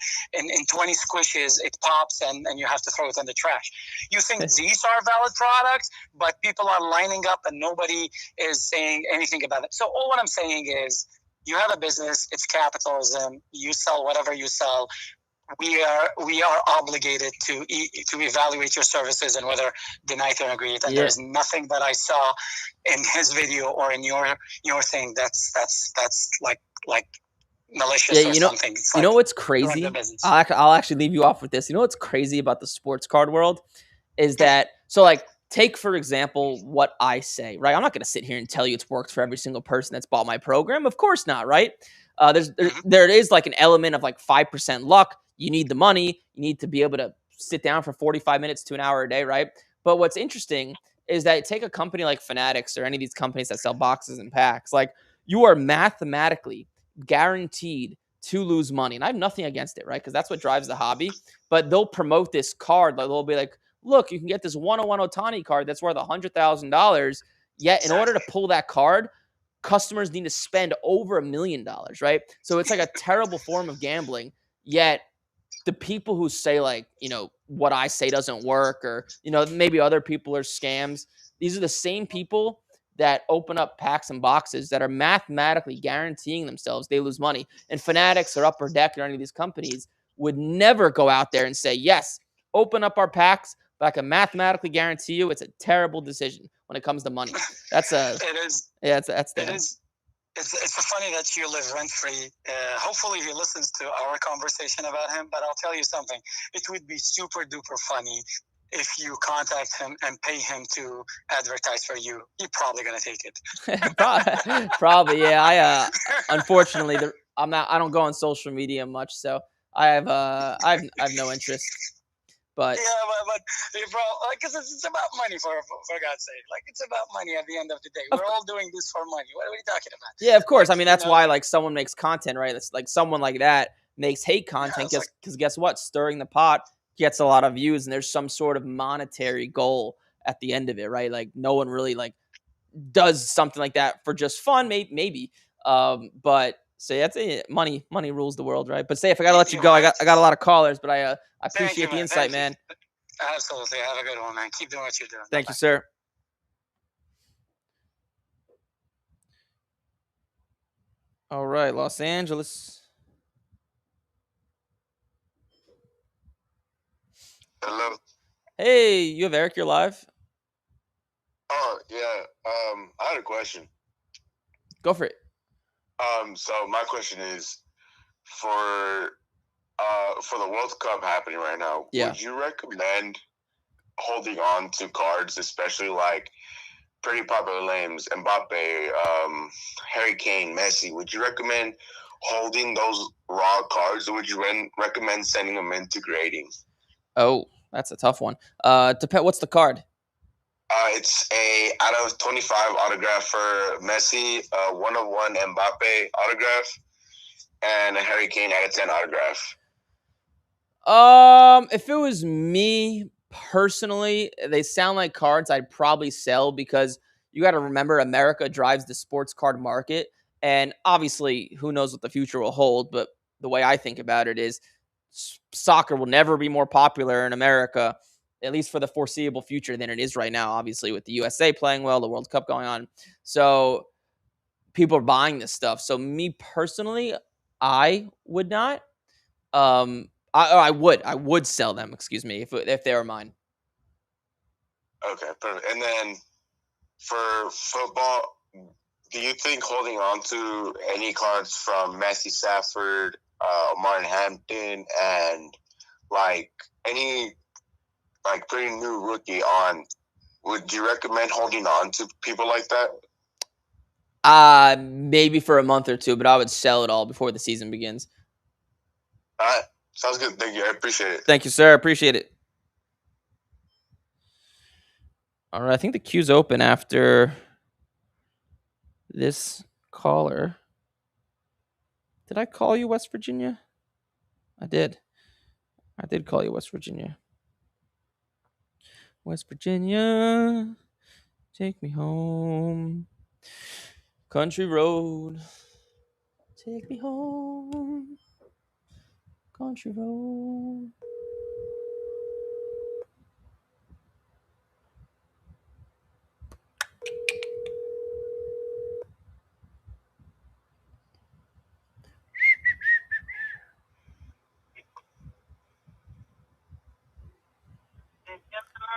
Speaker 7: 20 squishes it pops, and you have to throw it in the trash. You think these are valid products, but people are lining up and nobody is saying anything about it. So all what I'm saying is, you have a business. It's capitalism. You sell whatever you sell. We are obligated to evaluate your services and whether deny it or agree it. And there's nothing that I saw in his video or in your thing that's like malicious or something. It's
Speaker 1: you know what's crazy? I'll actually leave you off with this. You know what's crazy about the sports card world is that, so like, take for example what I say, right? I'm not going to sit here and tell you it's worked for every single person that's bought my program. Of course not, right? There is like an element of like 5% luck. You need the money. You need to be able to sit down for 45 minutes to an hour a day, right? But what's interesting is that take a company like Fanatics or any of these companies that sell boxes and packs. Like, you are mathematically guaranteed to lose money. And I have nothing against it, right? Because that's what drives the hobby. But they'll promote this card. Like, they'll be like, look, you can get this 101 Ohtani card that's worth $100,000. Yet in order to pull that card, customers need to spend over $1 million, right? So it's like a terrible form of gambling. Yet the people who say like, what I say doesn't work, or, maybe other people are scams. These are the same people that open up packs and boxes that are mathematically guaranteeing themselves they lose money. And Fanatics or Upper Deck or any of these companies would never go out there and say, yes, open up our packs, but I can mathematically guarantee you it's a terrible decision when it comes to money. That's
Speaker 7: it is.
Speaker 1: Yeah, that's
Speaker 7: it is. It's funny that you live rent free. Hopefully he listens to our conversation about him. But I'll tell you something. It would be super duper funny if you contact him and pay him to advertise for you. He's probably gonna take it.
Speaker 1: Probably, yeah. I unfortunately I don't go on social media much, so I have no interest. But
Speaker 7: yeah, but bro, because it's about money for God's sake. Like, it's about money at the end of the day. We're all doing this for money. What are we talking about?
Speaker 1: Yeah, of course. I mean, that's why like someone makes content, right? It's like someone like that makes hate content because guess what? Stirring the pot gets a lot of views, and there's some sort of monetary goal at the end of it, right? Like, no one really like does something like that for just fun, maybe. But so yeah, money rules the world, right? But say if I gotta let you go, I got a lot of callers, but I appreciate the insight, man.
Speaker 7: Absolutely. Have a good one, man. Keep doing what you're doing.
Speaker 1: Thank you, sir. All right, Los Angeles.
Speaker 8: Hello.
Speaker 1: Hey, you have Eric, you're live.
Speaker 8: Oh, yeah. I had a question.
Speaker 1: Go for it.
Speaker 8: So my question is, for the World Cup happening right now, would you recommend holding on to cards, especially like pretty popular names, Mbappe, Harry Kane, Messi? Would you recommend holding those raw cards, or would you recommend sending them into grading?
Speaker 1: Oh, that's a tough one. What's the card?
Speaker 8: It's a out of 25 autograph for Messi, 1/1 Mbappe autograph, and a Harry Kane out of 10 autograph.
Speaker 1: If it was me personally, they sound like cards I'd probably sell, because you got to remember America drives the sports card market, and obviously who knows what the future will hold, but the way I think about it is soccer will never be more popular in America, at least for the foreseeable future, than it is right now, obviously, with the USA playing well, the World Cup going on. So people are buying this stuff. So me personally, I would not. I would sell them, excuse me, if they were mine.
Speaker 8: Okay, perfect. And then for football, do you think holding on to any cards from Matthew Stafford, Martin Hampton, and like any like pretty new rookie on, would you recommend holding on to people like that?
Speaker 1: Maybe for a month or two, but I would sell it all before the season begins.
Speaker 8: All right. Sounds good. Thank you. I appreciate it.
Speaker 1: Thank you, sir. I appreciate it. All right. I think the queue's open after this caller. Did I call you West Virginia? I did. I did call you West Virginia. West Virginia, take me home. Country road, take me home. Country road.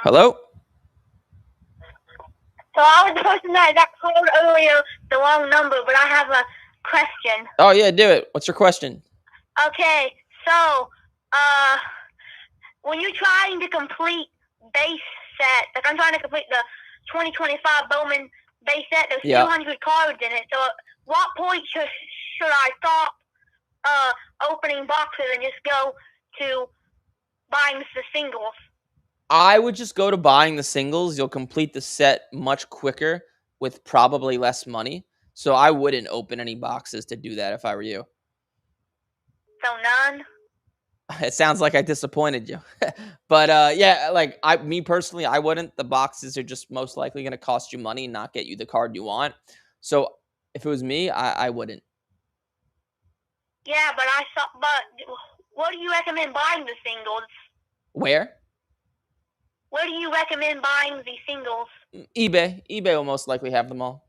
Speaker 1: Hello?
Speaker 3: So I was the person that called earlier the wrong number, but I have a question.
Speaker 1: Oh, yeah, do it. What's your question?
Speaker 3: Okay, so, when you're trying to complete base set, like I'm trying to complete the 2025 Bowman base set, there's 200 cards in it, so at what point should I stop opening boxes and just go to buying the singles?
Speaker 1: I would just go to buying the singles. You'll complete the set much quicker with probably less money. So I wouldn't open any boxes to do that if I were you.
Speaker 3: So none?
Speaker 1: It sounds like I disappointed you. But yeah, like me personally, I wouldn't. The boxes are just most likely going to cost you money and not get you the card you want. So if it was me, I wouldn't.
Speaker 3: Yeah, but what do you recommend buying the singles?
Speaker 1: Where?
Speaker 3: Where do you recommend buying the singles?
Speaker 1: eBay. eBay will most likely have them all.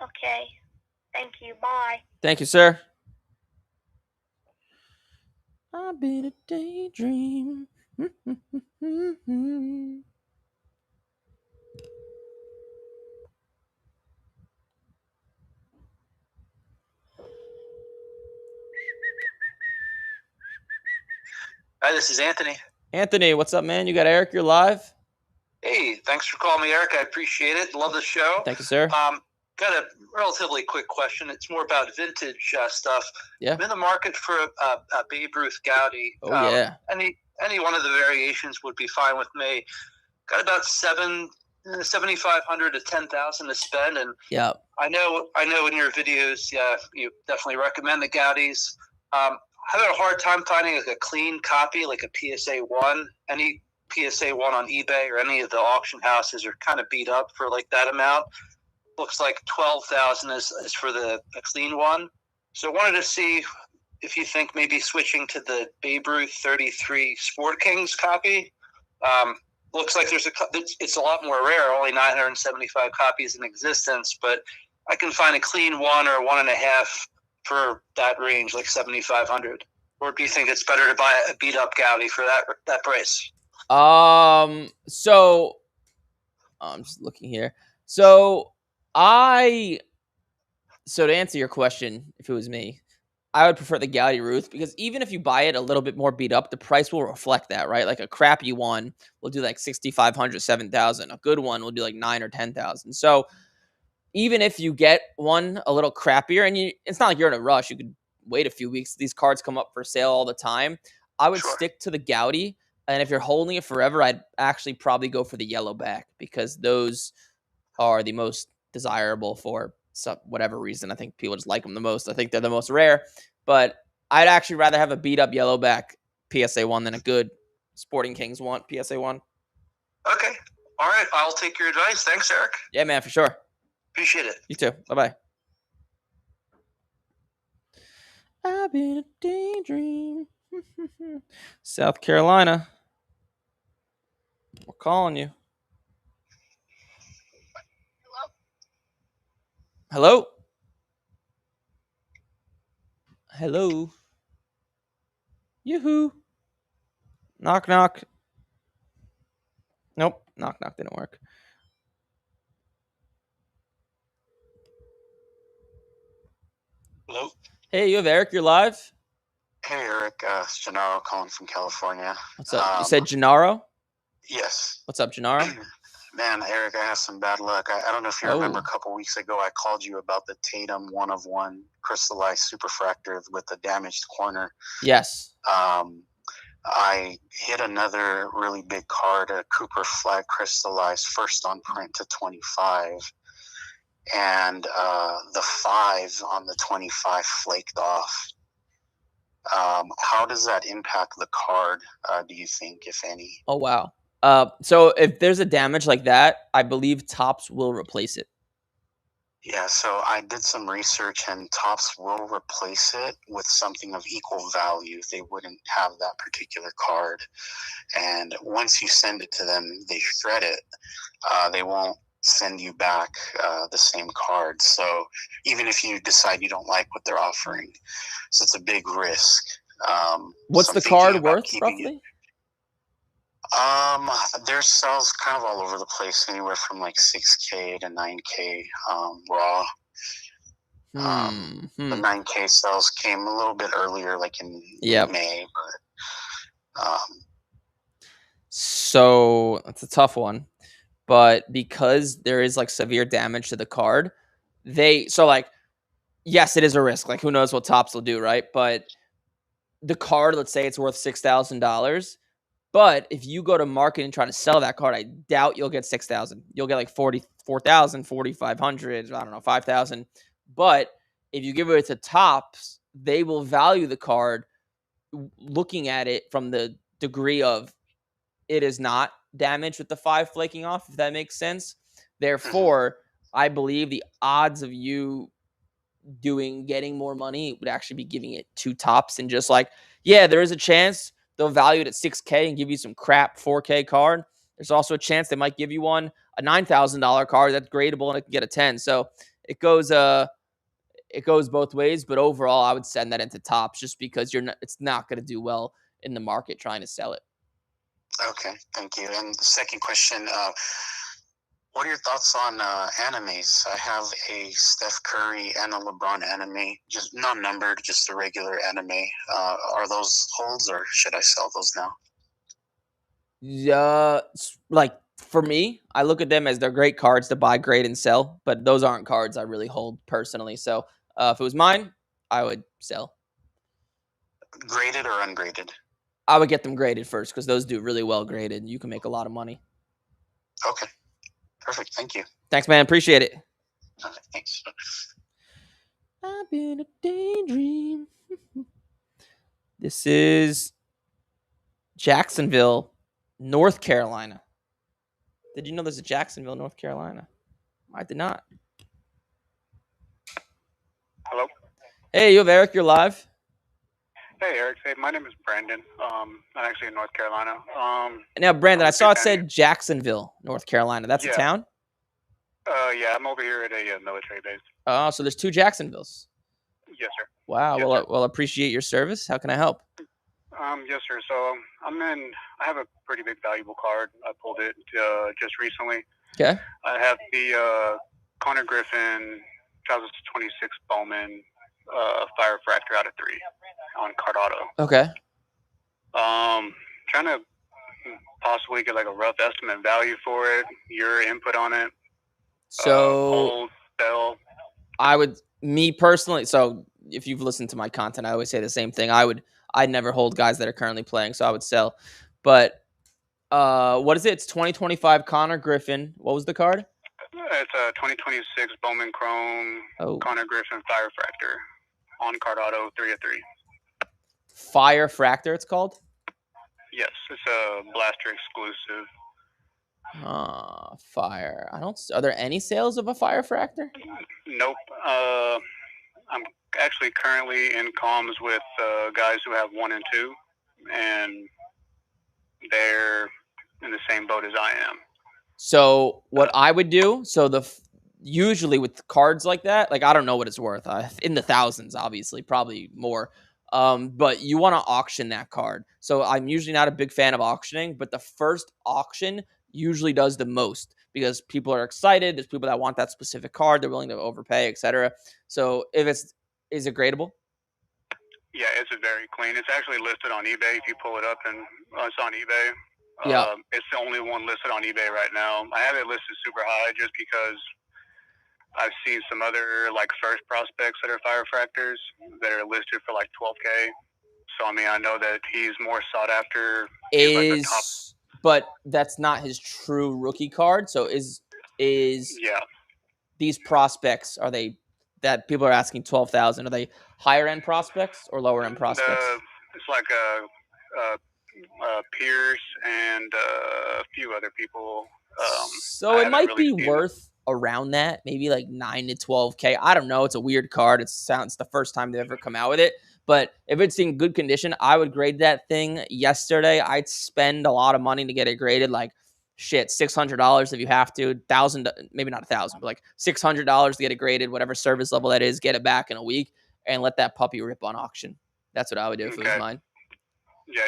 Speaker 3: Okay. Thank you. Bye.
Speaker 1: Thank you, sir. I've been a daydream.
Speaker 9: Hi, this is Anthony.
Speaker 1: Anthony, what's up, man? You got Eric? You're live?
Speaker 9: Hey, thanks for calling me, Eric. I appreciate it. Love the show.
Speaker 1: Thank you, sir.
Speaker 9: Got a relatively quick question. It's more about vintage stuff.
Speaker 1: Yeah.
Speaker 9: I'm in the market for a Babe Ruth Goudey.
Speaker 1: Oh, yeah.
Speaker 9: Any one of the variations would be fine with me. Got about $7,500 to $10,000 to spend, and
Speaker 1: yeah,
Speaker 9: I know in your videos, you definitely recommend the Goudeys. Having a hard time finding like a clean copy, like a PSA 1. Any PSA 1 on eBay or any of the auction houses are kind of beat up for like that amount. Looks like $12,000 is for a clean one. So I wanted to see if you think maybe switching to the Babe Ruth 33 Sport Kings copy. Looks like it's a lot more rare, only 975 copies in existence, but I can find a clean 1 or 1.5 for that range, like 7,500. Or do you think it's better to buy a beat up Goudey for that price?
Speaker 1: So I'm just looking here. So to answer your question, if it was me, I would prefer the Goudey Ruth, because even if you buy it a little bit more beat up, the price will reflect that, right? Like a crappy one will do like 6,500, 7,000. A good one will do like 9,000 or 10,000. So even if you get one a little crappier, and it's not like you're in a rush, you could wait a few weeks. These cards come up for sale all the time. I would stick to the Goudey, and if you're holding it forever, I'd actually probably go for the yellow back, because those are the most desirable for whatever reason. I think people just like them the most. I think they're the most rare, but I'd actually rather have a beat up yellow back PSA 1 than a good Sporting Kings one PSA 1.
Speaker 9: Okay. All right. I'll take your advice. Thanks, Eric.
Speaker 1: Yeah, man, for sure.
Speaker 9: Appreciate it.
Speaker 1: You too. Bye-bye. I've been a daydream. South Carolina. We're calling you. Hello? Hello? Yoo-hoo. Knock, knock. Nope. Knock, knock didn't work.
Speaker 7: Hello?
Speaker 1: Hey, you have Eric. You're live?
Speaker 7: Hey, Eric. It's Gennaro calling from California.
Speaker 1: What's up? You said Gennaro?
Speaker 7: Yes.
Speaker 1: What's up, Gennaro?
Speaker 7: Man, Eric, I have some bad luck. I don't know if you remember a
Speaker 1: Oh.
Speaker 7: couple weeks ago, I called you about the Tatum 1-of-1 crystallized superfractor with the damaged corner.
Speaker 1: Yes.
Speaker 7: I hit another really big card, a Cooper Flag crystallized first on print to 25. And the 5 on the 25 flaked off. How does that impact the card, do you think, if any?
Speaker 1: Oh, wow. So if there's a damage like that, I believe Topps will replace it.
Speaker 7: Yeah, so I did some research, and Topps will replace it with something of equal value. They wouldn't have that particular card. And once you send it to them, they shred it. They won't send you back the same card. So even if you decide you don't like what they're offering, so it's a big risk.
Speaker 1: What's
Speaker 7: so
Speaker 1: the card worth, roughly?
Speaker 7: There's sales kind of all over the place, anywhere from like 6K to 9K raw. The 9K sales came a little bit earlier, like in May, but
Speaker 1: so it's a tough one. But because there is like severe damage to the card, yes, it is a risk. Like, who knows what Topps will do, right? But the card, let's say it's worth $6,000. But if you go to market and try to sell that card, I doubt you'll get 6,000. You'll get like 44,000, 4,500, I don't know, 5,000. But if you give it to Topps, they will value the card looking at it from the degree of it is not damaged with the 5 flaking off, if that makes sense. Therefore, I believe the odds of you getting more money would actually be giving it to Topps and just like, yeah, there is a chance they'll value it at 6K and give you some crap 4K card. There's also a chance they might give you a $9,000 card that's gradable and it can get a 10. So it goes both ways, but overall I would send that into Topps just because it's not going to do well in the market trying to sell it.
Speaker 7: Okay, thank you. And the second question, what are your thoughts on animes? I have a Steph Curry and a LeBron anime, just not numbered, just a regular anime. Are those holds, or should I sell those now?
Speaker 1: Yeah, like for me, I look at them as they're great cards to buy, grade, and sell, but those aren't cards I really hold personally. So if it was mine, I would sell.
Speaker 7: Graded or ungraded?
Speaker 1: I would get them graded first because those do really well graded. You can make a lot of money.
Speaker 7: Okay. Perfect. Thank you.
Speaker 1: Thanks, man. Appreciate it.
Speaker 7: Thanks.
Speaker 1: I've been a daydream. This is Jacksonville, North Carolina. Did you know there's a Jacksonville, North Carolina? I did not.
Speaker 10: Hello?
Speaker 1: Hey, you have Eric. You're live.
Speaker 10: Hey, Eric. Hey, my name is Brandon. I'm actually in North Carolina.
Speaker 1: Now, Brandon, I saw it said Jacksonville, North Carolina. That's a town?
Speaker 10: Yeah, I'm over here at a military base.
Speaker 1: Oh, so there's 2 Jacksonvilles.
Speaker 10: Yes, sir.
Speaker 1: Wow.
Speaker 10: Yes,
Speaker 1: well, appreciate your service. How can I help?
Speaker 10: Yes, sir. So I have a pretty big valuable card. I pulled it just recently.
Speaker 1: Okay.
Speaker 10: I have the Connor Griffin 2026 Bowman Fire Fractor out of 3 on Card Auto.
Speaker 1: Okay.
Speaker 10: Trying to possibly get like a rough estimate value for it. Your input on it.
Speaker 1: So
Speaker 10: sell.
Speaker 1: Me personally, so if you've listened to my content, I always say the same thing. I'd never hold guys that are currently playing, so I would sell. But what is it? It's 2025 Connor Griffin. What was the card?
Speaker 10: It's a 2026 Bowman Chrome Connor Griffin Fire Fractor on Card Auto 3 of 3.
Speaker 1: Fire Fractor, it's called?
Speaker 10: Yes, it's a Blaster exclusive.
Speaker 1: Fire. Are there any sales of a Fire Fractor?
Speaker 10: Nope. actually currently in comms with guys who have 1 and 2, and they're in the same boat as I am.
Speaker 1: So what I would do, usually with cards like that, like I don't know what it's worth, in the thousands, obviously, probably more. But you want to auction that card. So I'm usually not a big fan of auctioning, but the first auction usually does the most because people are excited. There's people that want that specific card. They're willing to overpay, etc. So is it gradable?
Speaker 10: Yeah, it's very clean. It's actually listed on eBay. If you pull it up, and it's on eBay.
Speaker 1: Yeah.
Speaker 10: It's the only one listed on eBay right now. I have it listed super high just because I've seen some other like first prospects that are Firefractors that are listed for like $12K. So I mean, I know that he's more sought after.
Speaker 1: But that's not his true rookie card. So is these prospects, are they that people are asking 12,000? Are they higher end prospects or lower end prospects?
Speaker 10: It's like Pierce and a few other people.
Speaker 1: So it might be worth around that, maybe like 9 to 12K. I don't know. It's a weird card. It's the first time they've ever come out with it. But if it's in good condition, I would grade that thing yesterday. I'd spend a lot of money to get it graded, like $600 if you have to, $1,000, maybe not $1,000, but like $600 to get it graded, whatever service level that is, get it back in a week and let that puppy rip on auction. That's what I would do if it was mine.
Speaker 10: Yeah.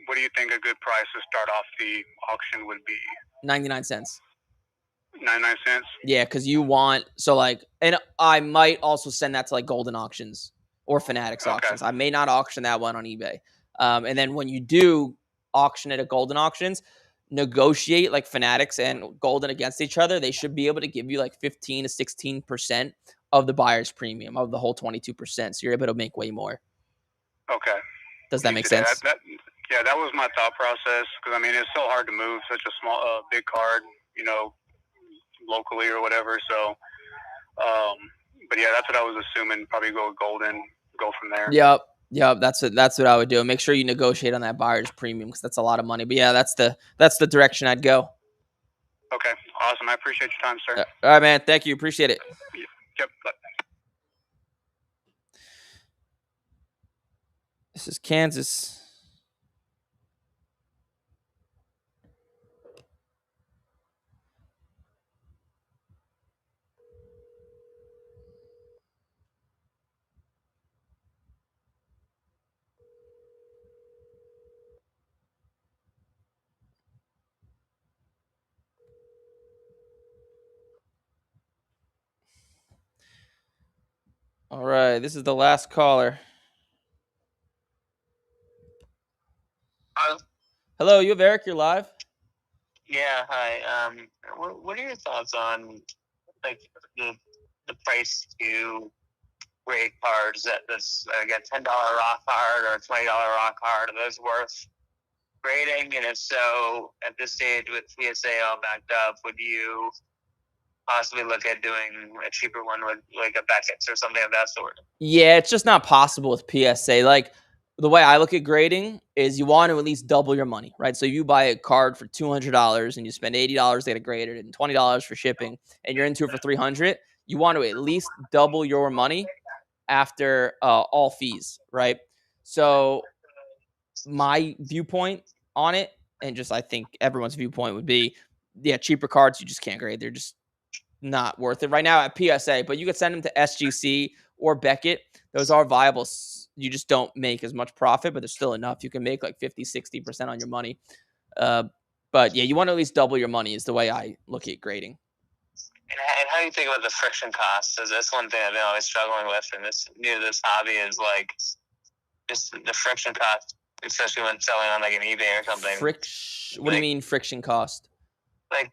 Speaker 10: What do you think a good price to start off the auction would be?
Speaker 1: 99 cents.
Speaker 10: 99 cents?
Speaker 1: Yeah, because and I might also send that to like Golden Auctions or Fanatics Auctions. I may not auction that one on eBay. And then when you do auction it at Golden Auctions, negotiate like Fanatics and Golden against each other. They should be able to give you like 15 to 16% of the buyer's premium of the whole 22%. So you're able to make way more.
Speaker 10: Okay.
Speaker 1: Does that make sense?
Speaker 10: That was my thought process. Because I mean, it's so hard to move such a small, big card, locally or whatever. So, but yeah, that's what I was assuming. Probably go Golden, go from there.
Speaker 1: Yep. That's what I would do. Make sure you negotiate on that buyer's premium because that's a lot of money. But yeah, that's the direction I'd go.
Speaker 10: Okay, awesome. I appreciate your time, sir.
Speaker 1: All right, man. Thank you. Appreciate it.
Speaker 10: Yep. Bye.
Speaker 1: This is Kansas. All right, this is the last caller. Hello, you have Eric. You're live.
Speaker 11: Yeah, hi. What are your thoughts on like the price to grade cards? That's again $10 rock card or $20 rock card. Are those worth grading? And if so, at this stage with PSA all backed up, would you possibly look at doing a cheaper one with like a Beckett's or something of that sort?
Speaker 1: Yeah, it's just not possible with PSA. Like the way I look at grading is you want to at least double your money, right? So you buy a card for $200 and you spend $80 to get it graded and $20 for shipping, and you're into it for $300. You want to at least double your money after all fees, right? So my viewpoint on it, and just I think everyone's viewpoint would be, yeah, cheaper cards you just can't grade. They're just not worth it right now at PSA, but you could send them to SGC or Beckett. Those are viable. You just don't make as much profit, but there's still enough. You can make like 50-60% on your money. But yeah, you want to at least double your money is the way I look at grading.
Speaker 11: And how do you think about the friction costs? Is that's one thing I've been always struggling with in this hobby is like just the friction cost, especially when selling on like an eBay or something.
Speaker 1: What do you mean friction cost?
Speaker 11: Like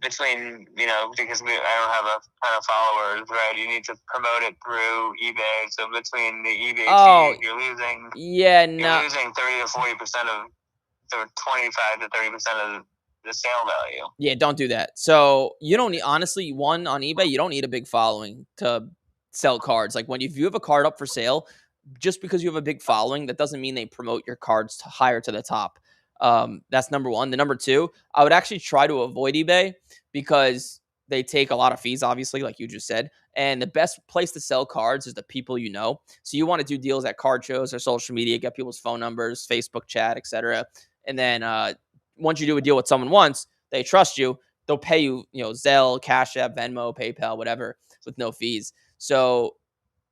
Speaker 11: between, because I don't have a ton of followers, right? You need to promote it through eBay. So between the eBay fees, you're losing.
Speaker 1: Yeah,
Speaker 11: you're losing 30 to 40% of, or 25 to 30% of the sale value.
Speaker 1: Yeah, don't do that. So you don't need, honestly, one on eBay, you don't need a big following to sell cards. Like if you have a card up for sale, just because you have a big following, that doesn't mean they promote your cards higher to the top. That's number one. The number two, I would actually try to avoid eBay because they take a lot of fees, obviously, like you just said. And the best place to sell cards is the people you know. So you want to do deals at card shows or social media, get people's phone numbers, Facebook chat, etc. And then once you do a deal with someone once, they trust you. They'll pay you, Zelle, Cash App, Venmo, PayPal, whatever, with no fees. So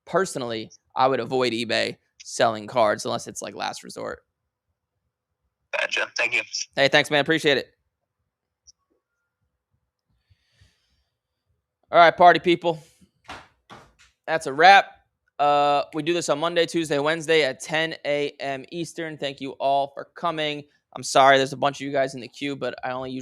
Speaker 1: personally, I would avoid eBay selling cards unless it's like last resort.
Speaker 11: Gotcha. Thank you.
Speaker 1: Hey, thanks, man. Appreciate it. All right, party people. That's a wrap. We do this on Monday, Tuesday, Wednesday at 10 a.m. Eastern. Thank you all for coming. I'm sorry there's a bunch of you guys in the queue, but I only usually